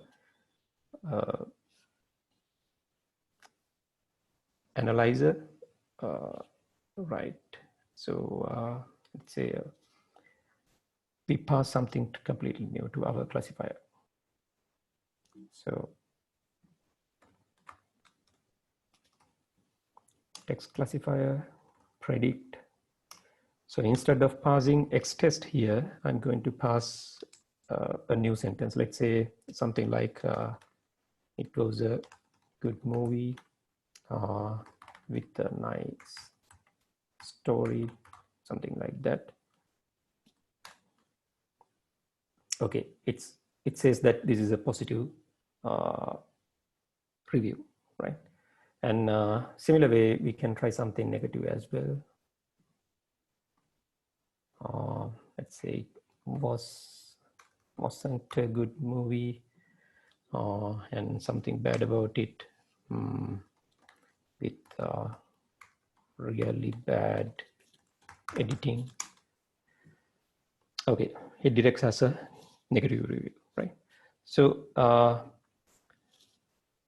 Speaker 2: analyzer, right? So let's say we pass something completely new to our classifier. So text classifier, predict. So instead of passing xtest here, I'm going to pass a new sentence. Let's say something like it was a good movie with a nice story, something like that. Okay, it says that this is a positive review, right? And similar way, we can try something negative as well. Let's say it wasn't a good movie, and something bad about it, with really bad editing. Okay, it directs as a negative review, right? So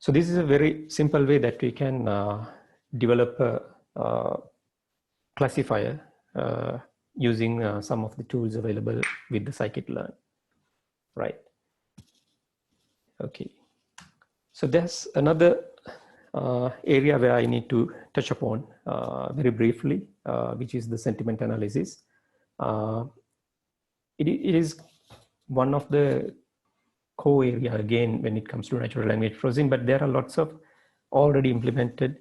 Speaker 2: so this is a very simple way that we can develop a classifier using some of the tools available with the scikit-learn, right? Okay, so there's another area where I need to touch upon very briefly, which is the sentiment analysis. It is one of the core area again when it comes to natural language processing, but there are lots of already implemented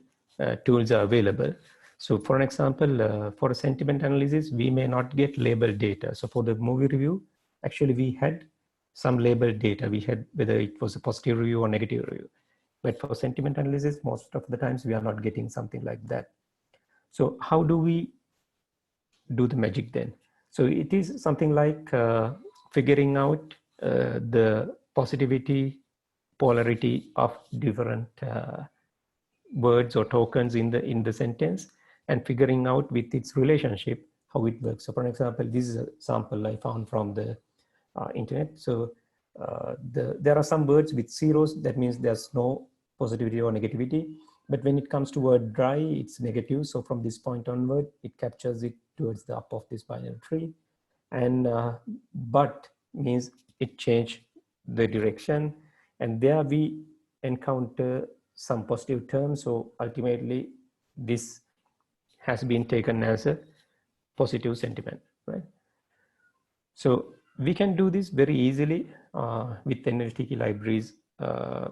Speaker 2: tools are available. So for an example, for a sentiment analysis, we may not get labeled data. So for the movie review, actually we had some labeled data. We had whether it was a positive review or negative review. But for sentiment analysis, most of the times we are not getting something like that. So how do we do the magic then? So it is something like figuring out the positivity, polarity of different words or tokens in the sentence, and figuring out with its relationship how it works. So for example, this is a sample I found from the internet. So there are some words with zeros, that means there's no positivity or negativity. But when it comes to word dry, it's negative. So from this point onward, it captures it towards the up of this binary tree. And but means it changed the direction. And there we encounter some positive terms. So ultimately, this has been taken as a positive sentiment, right? So we can do this very easily with NLTK libraries, a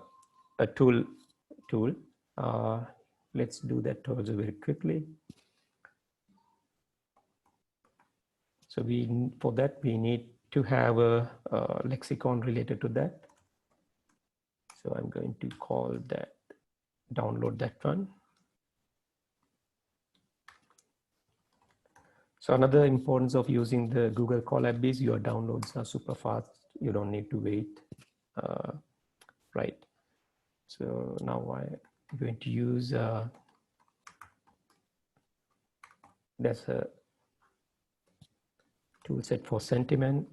Speaker 2: tool. Let's do that also very quickly. So for that, we need to have a lexicon related to that. So I'm going to call that, download that one. So another importance of using the Google Colab is your downloads are super fast. You don't need to wait, right? So now I'm going to use, there's a tool set for sentiment.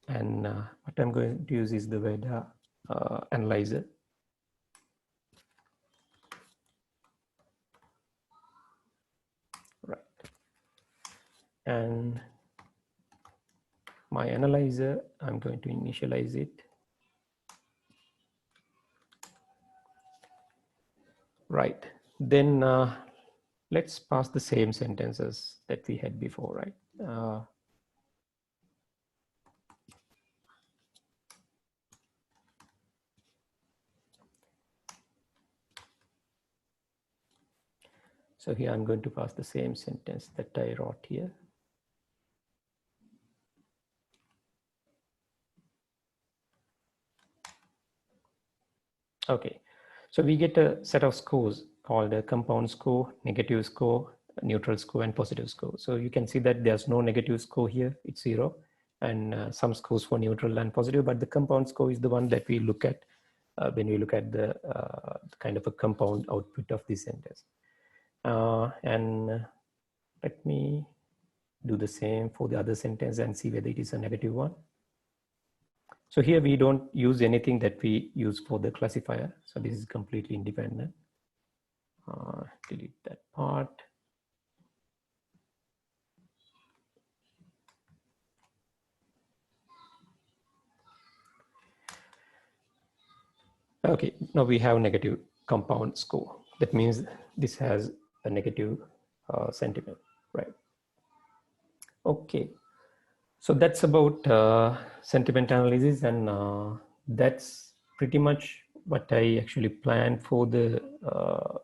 Speaker 2: And what I'm going to use is the Veda analyzer. Right. And my analyzer, I'm going to initialize it. Right. Then let's pass the same sentences that we had before, right? So here I'm going to pass the same sentence that I wrote here. Okay, so we get a set of scores called a compound score, negative score, neutral score, and positive score. So you can see that there's no negative score here, it's 0, and some scores for neutral and positive, but the compound score is the one that we look at when we look at the kind of a compound output of this sentence. And let me do the same for the other sentence and see whether it is a negative one. So here we don't use anything that we use for the classifier. So this is completely independent. Delete that part. Okay, now we have negative compound score. That means this has a negative sentiment, right? Okay, so that's about sentiment analysis, and that's pretty much what I actually planned for the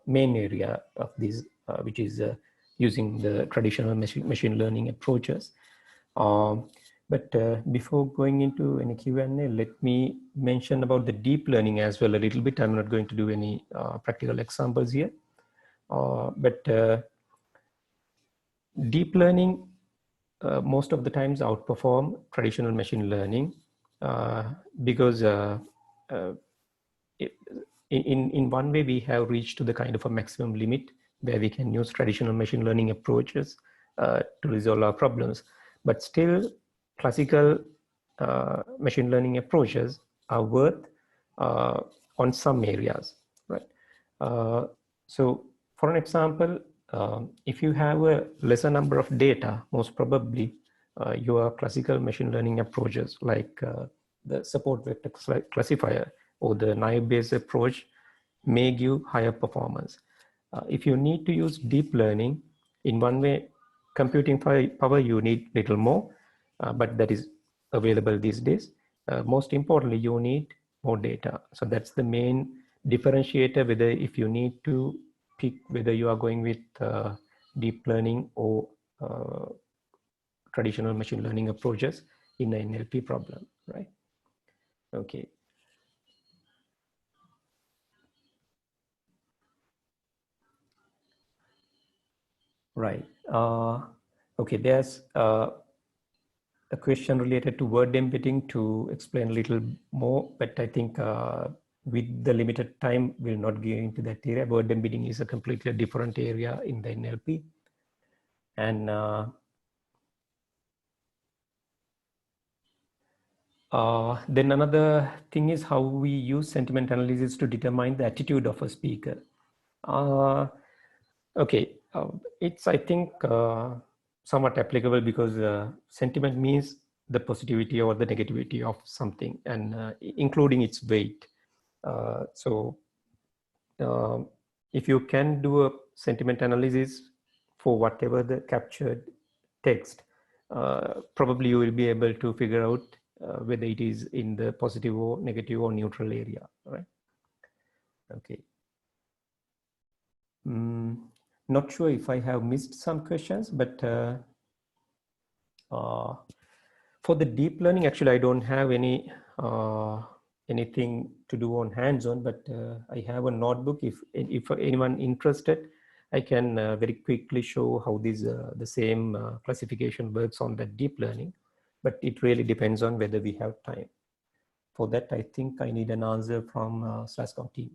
Speaker 2: main area of this, which is using the traditional machine learning approaches. But before going into any Q&A, let me mention about the deep learning as well a little bit. I'm not going to do any practical examples here, but deep learning most of the times outperform traditional machine learning because in one way we have reached to the kind of a maximum limit where we can use traditional machine learning approaches to resolve our problems, but still classical machine learning approaches are worth on some areas, right? So for an example, if you have a lesser number of data, most probably your classical machine learning approaches like the support vector classifier or the naive-based approach may give higher performance. If you need to use deep learning, in one way, computing power you need little more, but that is available these days. Most importantly, you need more data. So that's the main differentiator, whether if you need to pick whether you are going with deep learning or traditional machine learning approaches in an NLP problem, right? Okay. Right. Okay, there's a question related to word embedding to explain a little more, but I think with the limited time, we'll not get into that area. Word embedding is a completely different area in the NLP. And then another thing is how we use sentiment analysis to determine the attitude of a speaker. Okay, it's, I think, somewhat applicable because sentiment means the positivity or the negativity of something, and including its weight. So if you can do a sentiment analysis for whatever the captured text, probably you will be able to figure out whether it is in the positive or negative or neutral area, right? Okay. Not sure if I have missed some questions, but for the deep learning, actually, I don't have any anything to do on hands-on, but I have a notebook. If anyone interested, I can very quickly show how this the same classification works on the deep learning, but it really depends on whether we have time. For that, I think I need an answer from SLASSCOM team.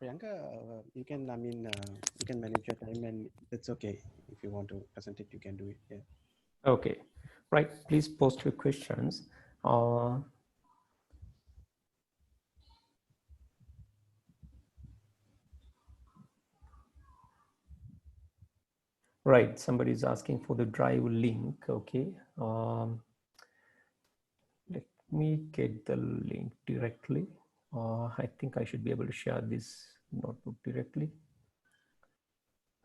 Speaker 3: Priyanka, you can, you can manage your time, and it's okay. If you want to present it, you can do it. Yeah.
Speaker 2: Okay, right. Please post your questions. Right, somebody is asking for the drive link. Okay, let me get the link directly. I think I should be able to share this notebook directly.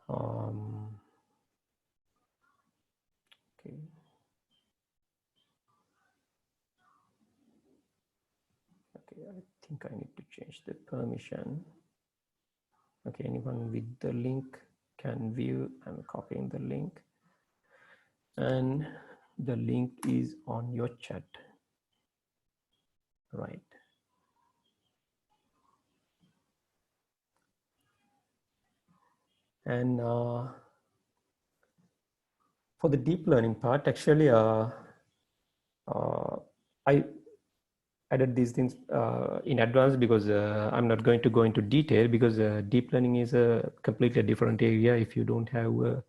Speaker 2: Okay. Okay, I think I need to change the permission. Okay, anyone with the link can view. I'm copying the link. And the link is on your chat. Right. And for the deep learning part, actually, I added these things in advance because I'm not going to go into detail, because deep learning is a completely different area. If you don't have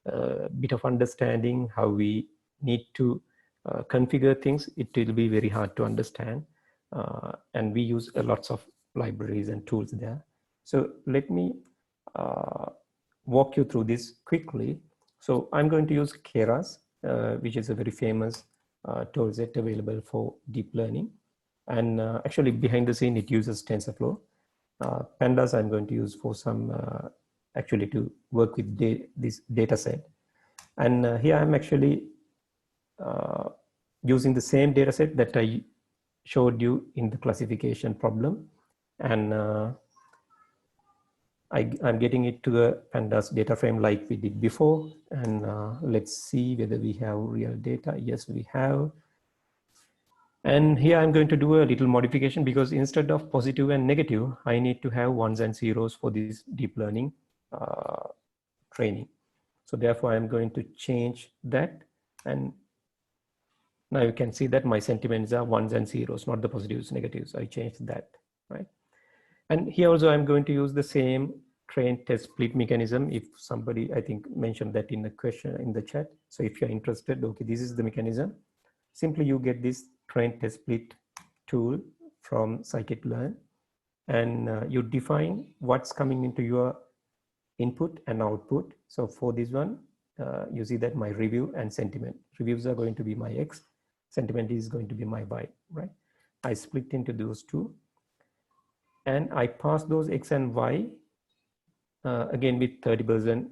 Speaker 2: a bit of understanding how we need to configure things, it will be very hard to understand. And we use lots of libraries and tools there. So let me walk you through this quickly. So I'm going to use Keras, which is a very famous toolset available for deep learning. And actually behind the scene, it uses TensorFlow. Pandas I'm going to use for some, actually to work with this data set. And here I'm actually using the same data set that I showed you in the classification problem. And I'm getting it to the Pandas data frame like we did before. And let's see whether we have real data. Yes, we have. And here I'm going to do a little modification, because instead of positive and negative, I need to have ones and zeros for this deep learning training. So therefore I'm going to change that. And now you can see that my sentiments are ones and zeros, not the positives, negatives. I changed that, right? And here also I'm going to use the same train test split mechanism. If somebody, I think, mentioned that in the question in the chat. So if you're interested, okay, this is the mechanism. Simply you get this train test split tool from scikit-learn, and you define what's coming into your input and output. So for this one, you see that my review and sentiment. Reviews are going to be my X, sentiment is going to be my Y, right? I split into those two, and I pass those X and Y again with 30%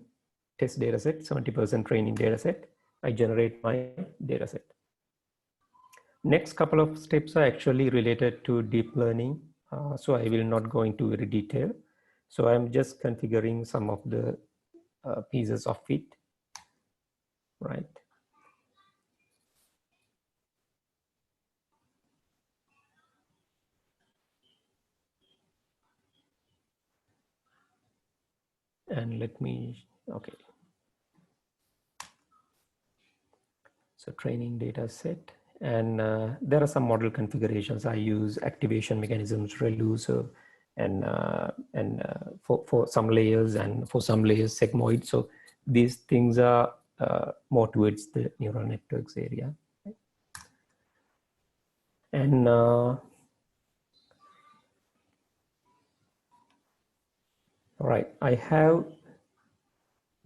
Speaker 2: test data set, 70% training data set. I generate my data set. Next couple of steps are actually related to deep learning. So I will not go into very detail. So I'm just configuring some of the pieces of it, right? And let me, okay. So training data set. And there are some model configurations. I use activation mechanisms, ReLU, and for some layers, and for some layers sigmoid. So these things are more towards the neural networks area. And all right, I have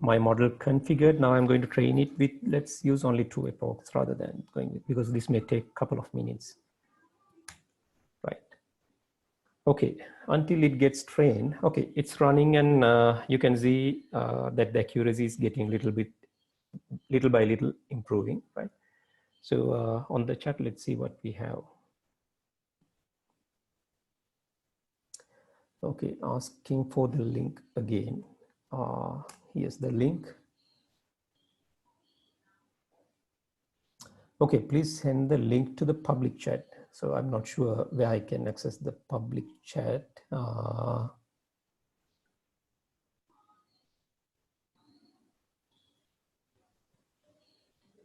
Speaker 2: my model configured. Now I'm going to train it with, let's use only 2 epochs rather than going with, because this may take a couple of minutes. Okay, until it gets trained. Okay, it's running, and you can see that the accuracy is getting little by little improving, right? So on the chat, let's see what we have. Okay, asking for the link again. Here's the link. Okay, please send the link to the public chat. So I'm not sure where I can access the public chat.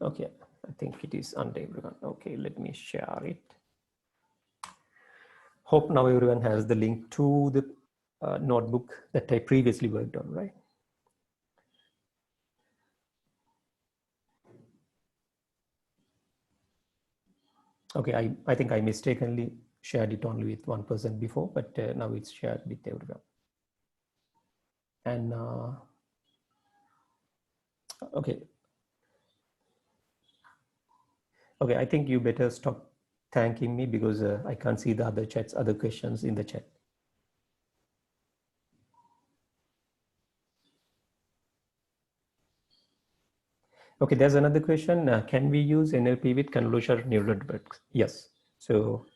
Speaker 2: Okay, I think it is under everyone. Okay, let me share it. Hope now everyone has the link to the notebook that I previously worked on, right? Okay, I think I mistakenly shared it only with one person before, but now it's shared with everyone. And okay. Okay, I think you better stop thanking me because I can't see the other questions in the chat. Okay, there's another question. Can we use NLP with convolutional neural networks? Yes. So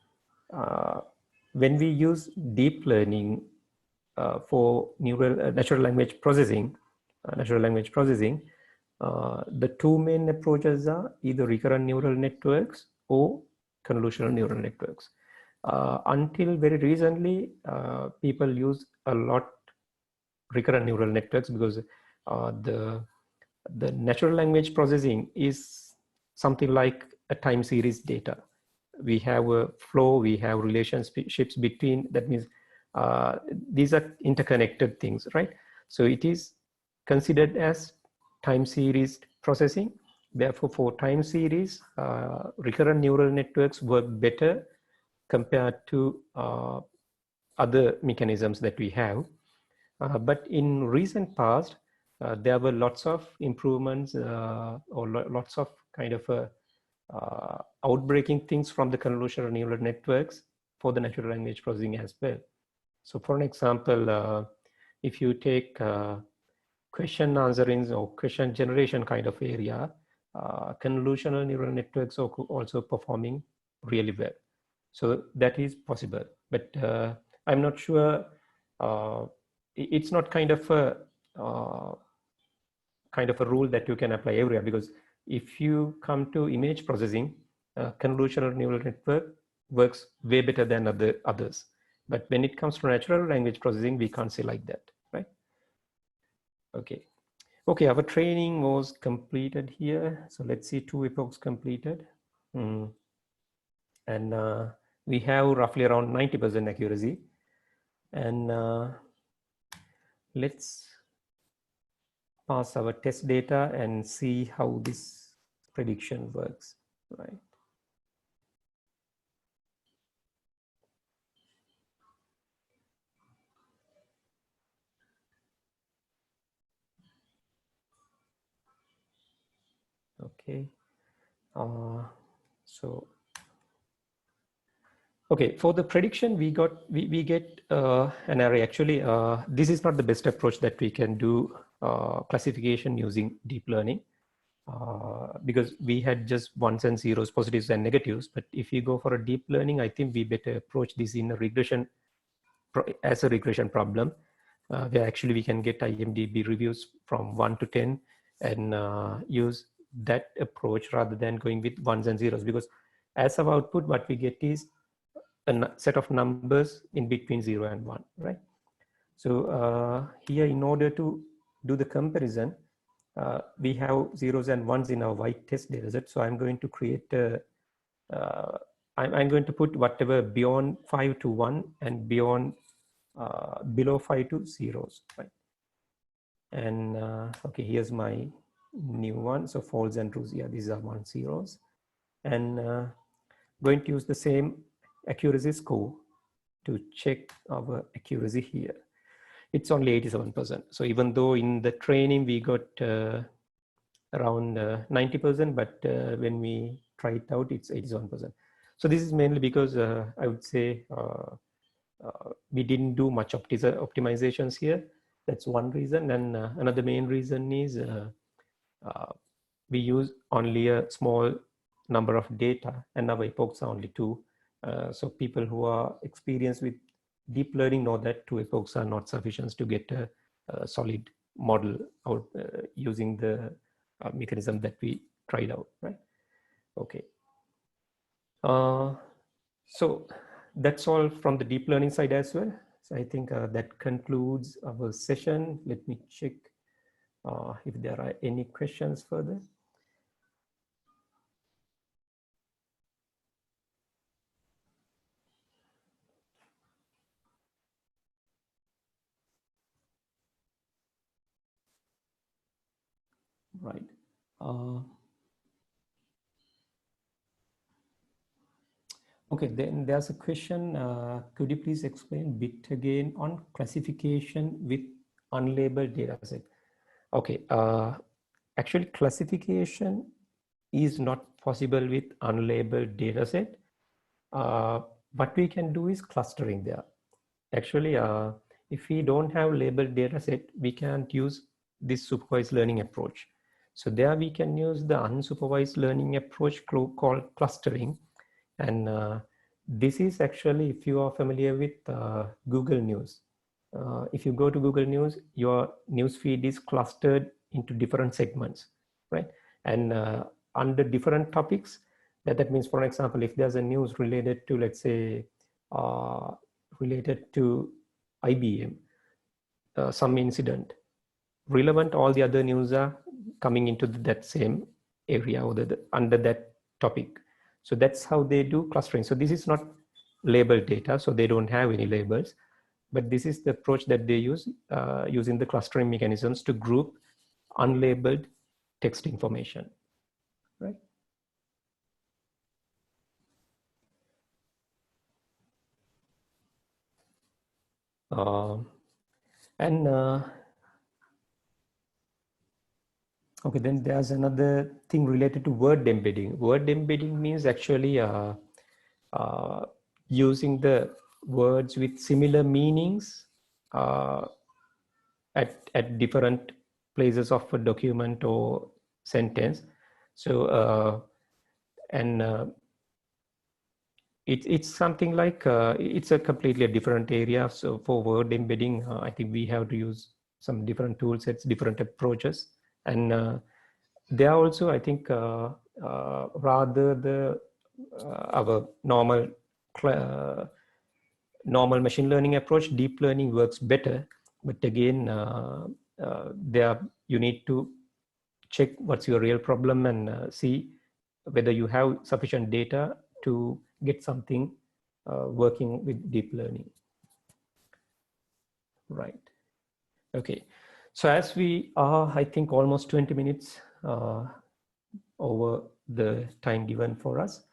Speaker 2: when we use deep learning for natural language processing, the two main approaches are either recurrent neural networks or convolutional neural networks. Until very recently, people use a lot recurrent neural networks because the natural language processing is something like a time series data. We have a flow, we have relationships between, that means these are interconnected things, right? So it is considered as time series processing. Therefore, for time series, recurrent neural networks work better compared to other mechanisms that we have. But in recent past, there were lots of improvements or lots of kind of outbreaking things from the convolutional neural networks for the natural language processing as well. So for an example, if you take question answering or question generation kind of area, convolutional neural networks are also performing really well. So that is possible, but I'm not sure. It's not kind of a rule that you can apply everywhere, because if you come to image processing, convolutional neural network works way better than others. But when it comes to natural language processing, we can't say like that, right? Okay. Okay, our training was completed here. So let's see, 2 epochs completed. And we have roughly around 90% accuracy. And let's pass our test data and see how this prediction works, right? Okay. So okay, for the prediction, we get an array. Actually, this is not the best approach that we can do classification using deep learning, because we had just ones and zeros, positives and negatives. But if you go for a deep learning, I think we better approach this in a regression as a regression problem, where actually we can get IMDb reviews from 1 to 10 and use that approach rather than going with ones and zeros, because as of output, what we get is a set of numbers in between 0 and 1, right? So here, in order to do the comparison, we have zeros and ones in our white test data set. So I'm going to create I'm going to put whatever beyond 5 to 1 and beyond below 5 to zeros, right? And okay, here's my new one. So false and trues, yeah, these are 1 zeros. And going to use the same accuracy score to check our accuracy here. It's only 87%. So even though in the training we got around 90%, but when we try it out, it's 87%. So this is mainly because I would say we didn't do much optimizations here. That's one reason. And another main reason is we use only a small number of data, and our epochs are only 2. So people who are experienced with deep learning know that 2 epochs are not sufficient to get a solid model out using the mechanism that we tried out, right? Okay. So that's all from the deep learning side as well. So I think that concludes our session. Let me check if there are any questions further. Right. Okay, then there's a question. Could you please explain a bit again on classification with unlabeled data set? Okay, actually classification is not possible with unlabeled data set. What we can do is clustering there. Actually, if we don't have labeled data set, we can't use this supervised learning approach. So there we can use the unsupervised learning approach called clustering. And this is actually, if you are familiar with Google News, if you go to Google News, your news feed is clustered into different segments, right? And under different topics, that means, for example, if there's a news related to, let's say, related to IBM, some incident, relevant, all the other news are coming into that same area or under that topic. So that's how they do clustering. So this is not labeled data, so they don't have any labels, but this is the approach that they use using the clustering mechanisms to group unlabeled text information, right? And okay, then there's another thing related to word embedding. Word embedding means actually using the words with similar meanings at different places of a document or sentence. So it's something like it's a completely different area. So for word embedding, I think we have to use some different tool sets, different approaches, and there are also, I think, rather the our normal machine learning approach, deep learning works better. But again, there you need to check what's your real problem and see whether you have sufficient data to get something working with deep learning. Right. Okay. So as we are, I think, almost 20 minutes over the time given for us,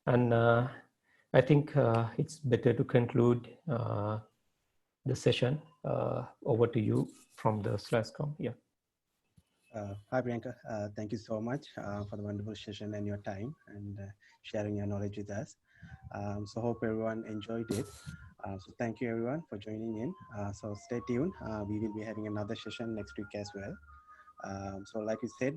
Speaker 2: and I think it's better to conclude the session. Over to you from the SLASSCOM. Yeah.
Speaker 3: Hi, Priyanka. Thank you so much for the wonderful session and your time and sharing your knowledge with us. So hope everyone enjoyed it. So thank you everyone for joining in. So stay tuned. We will be having another session next week as well. So like we said,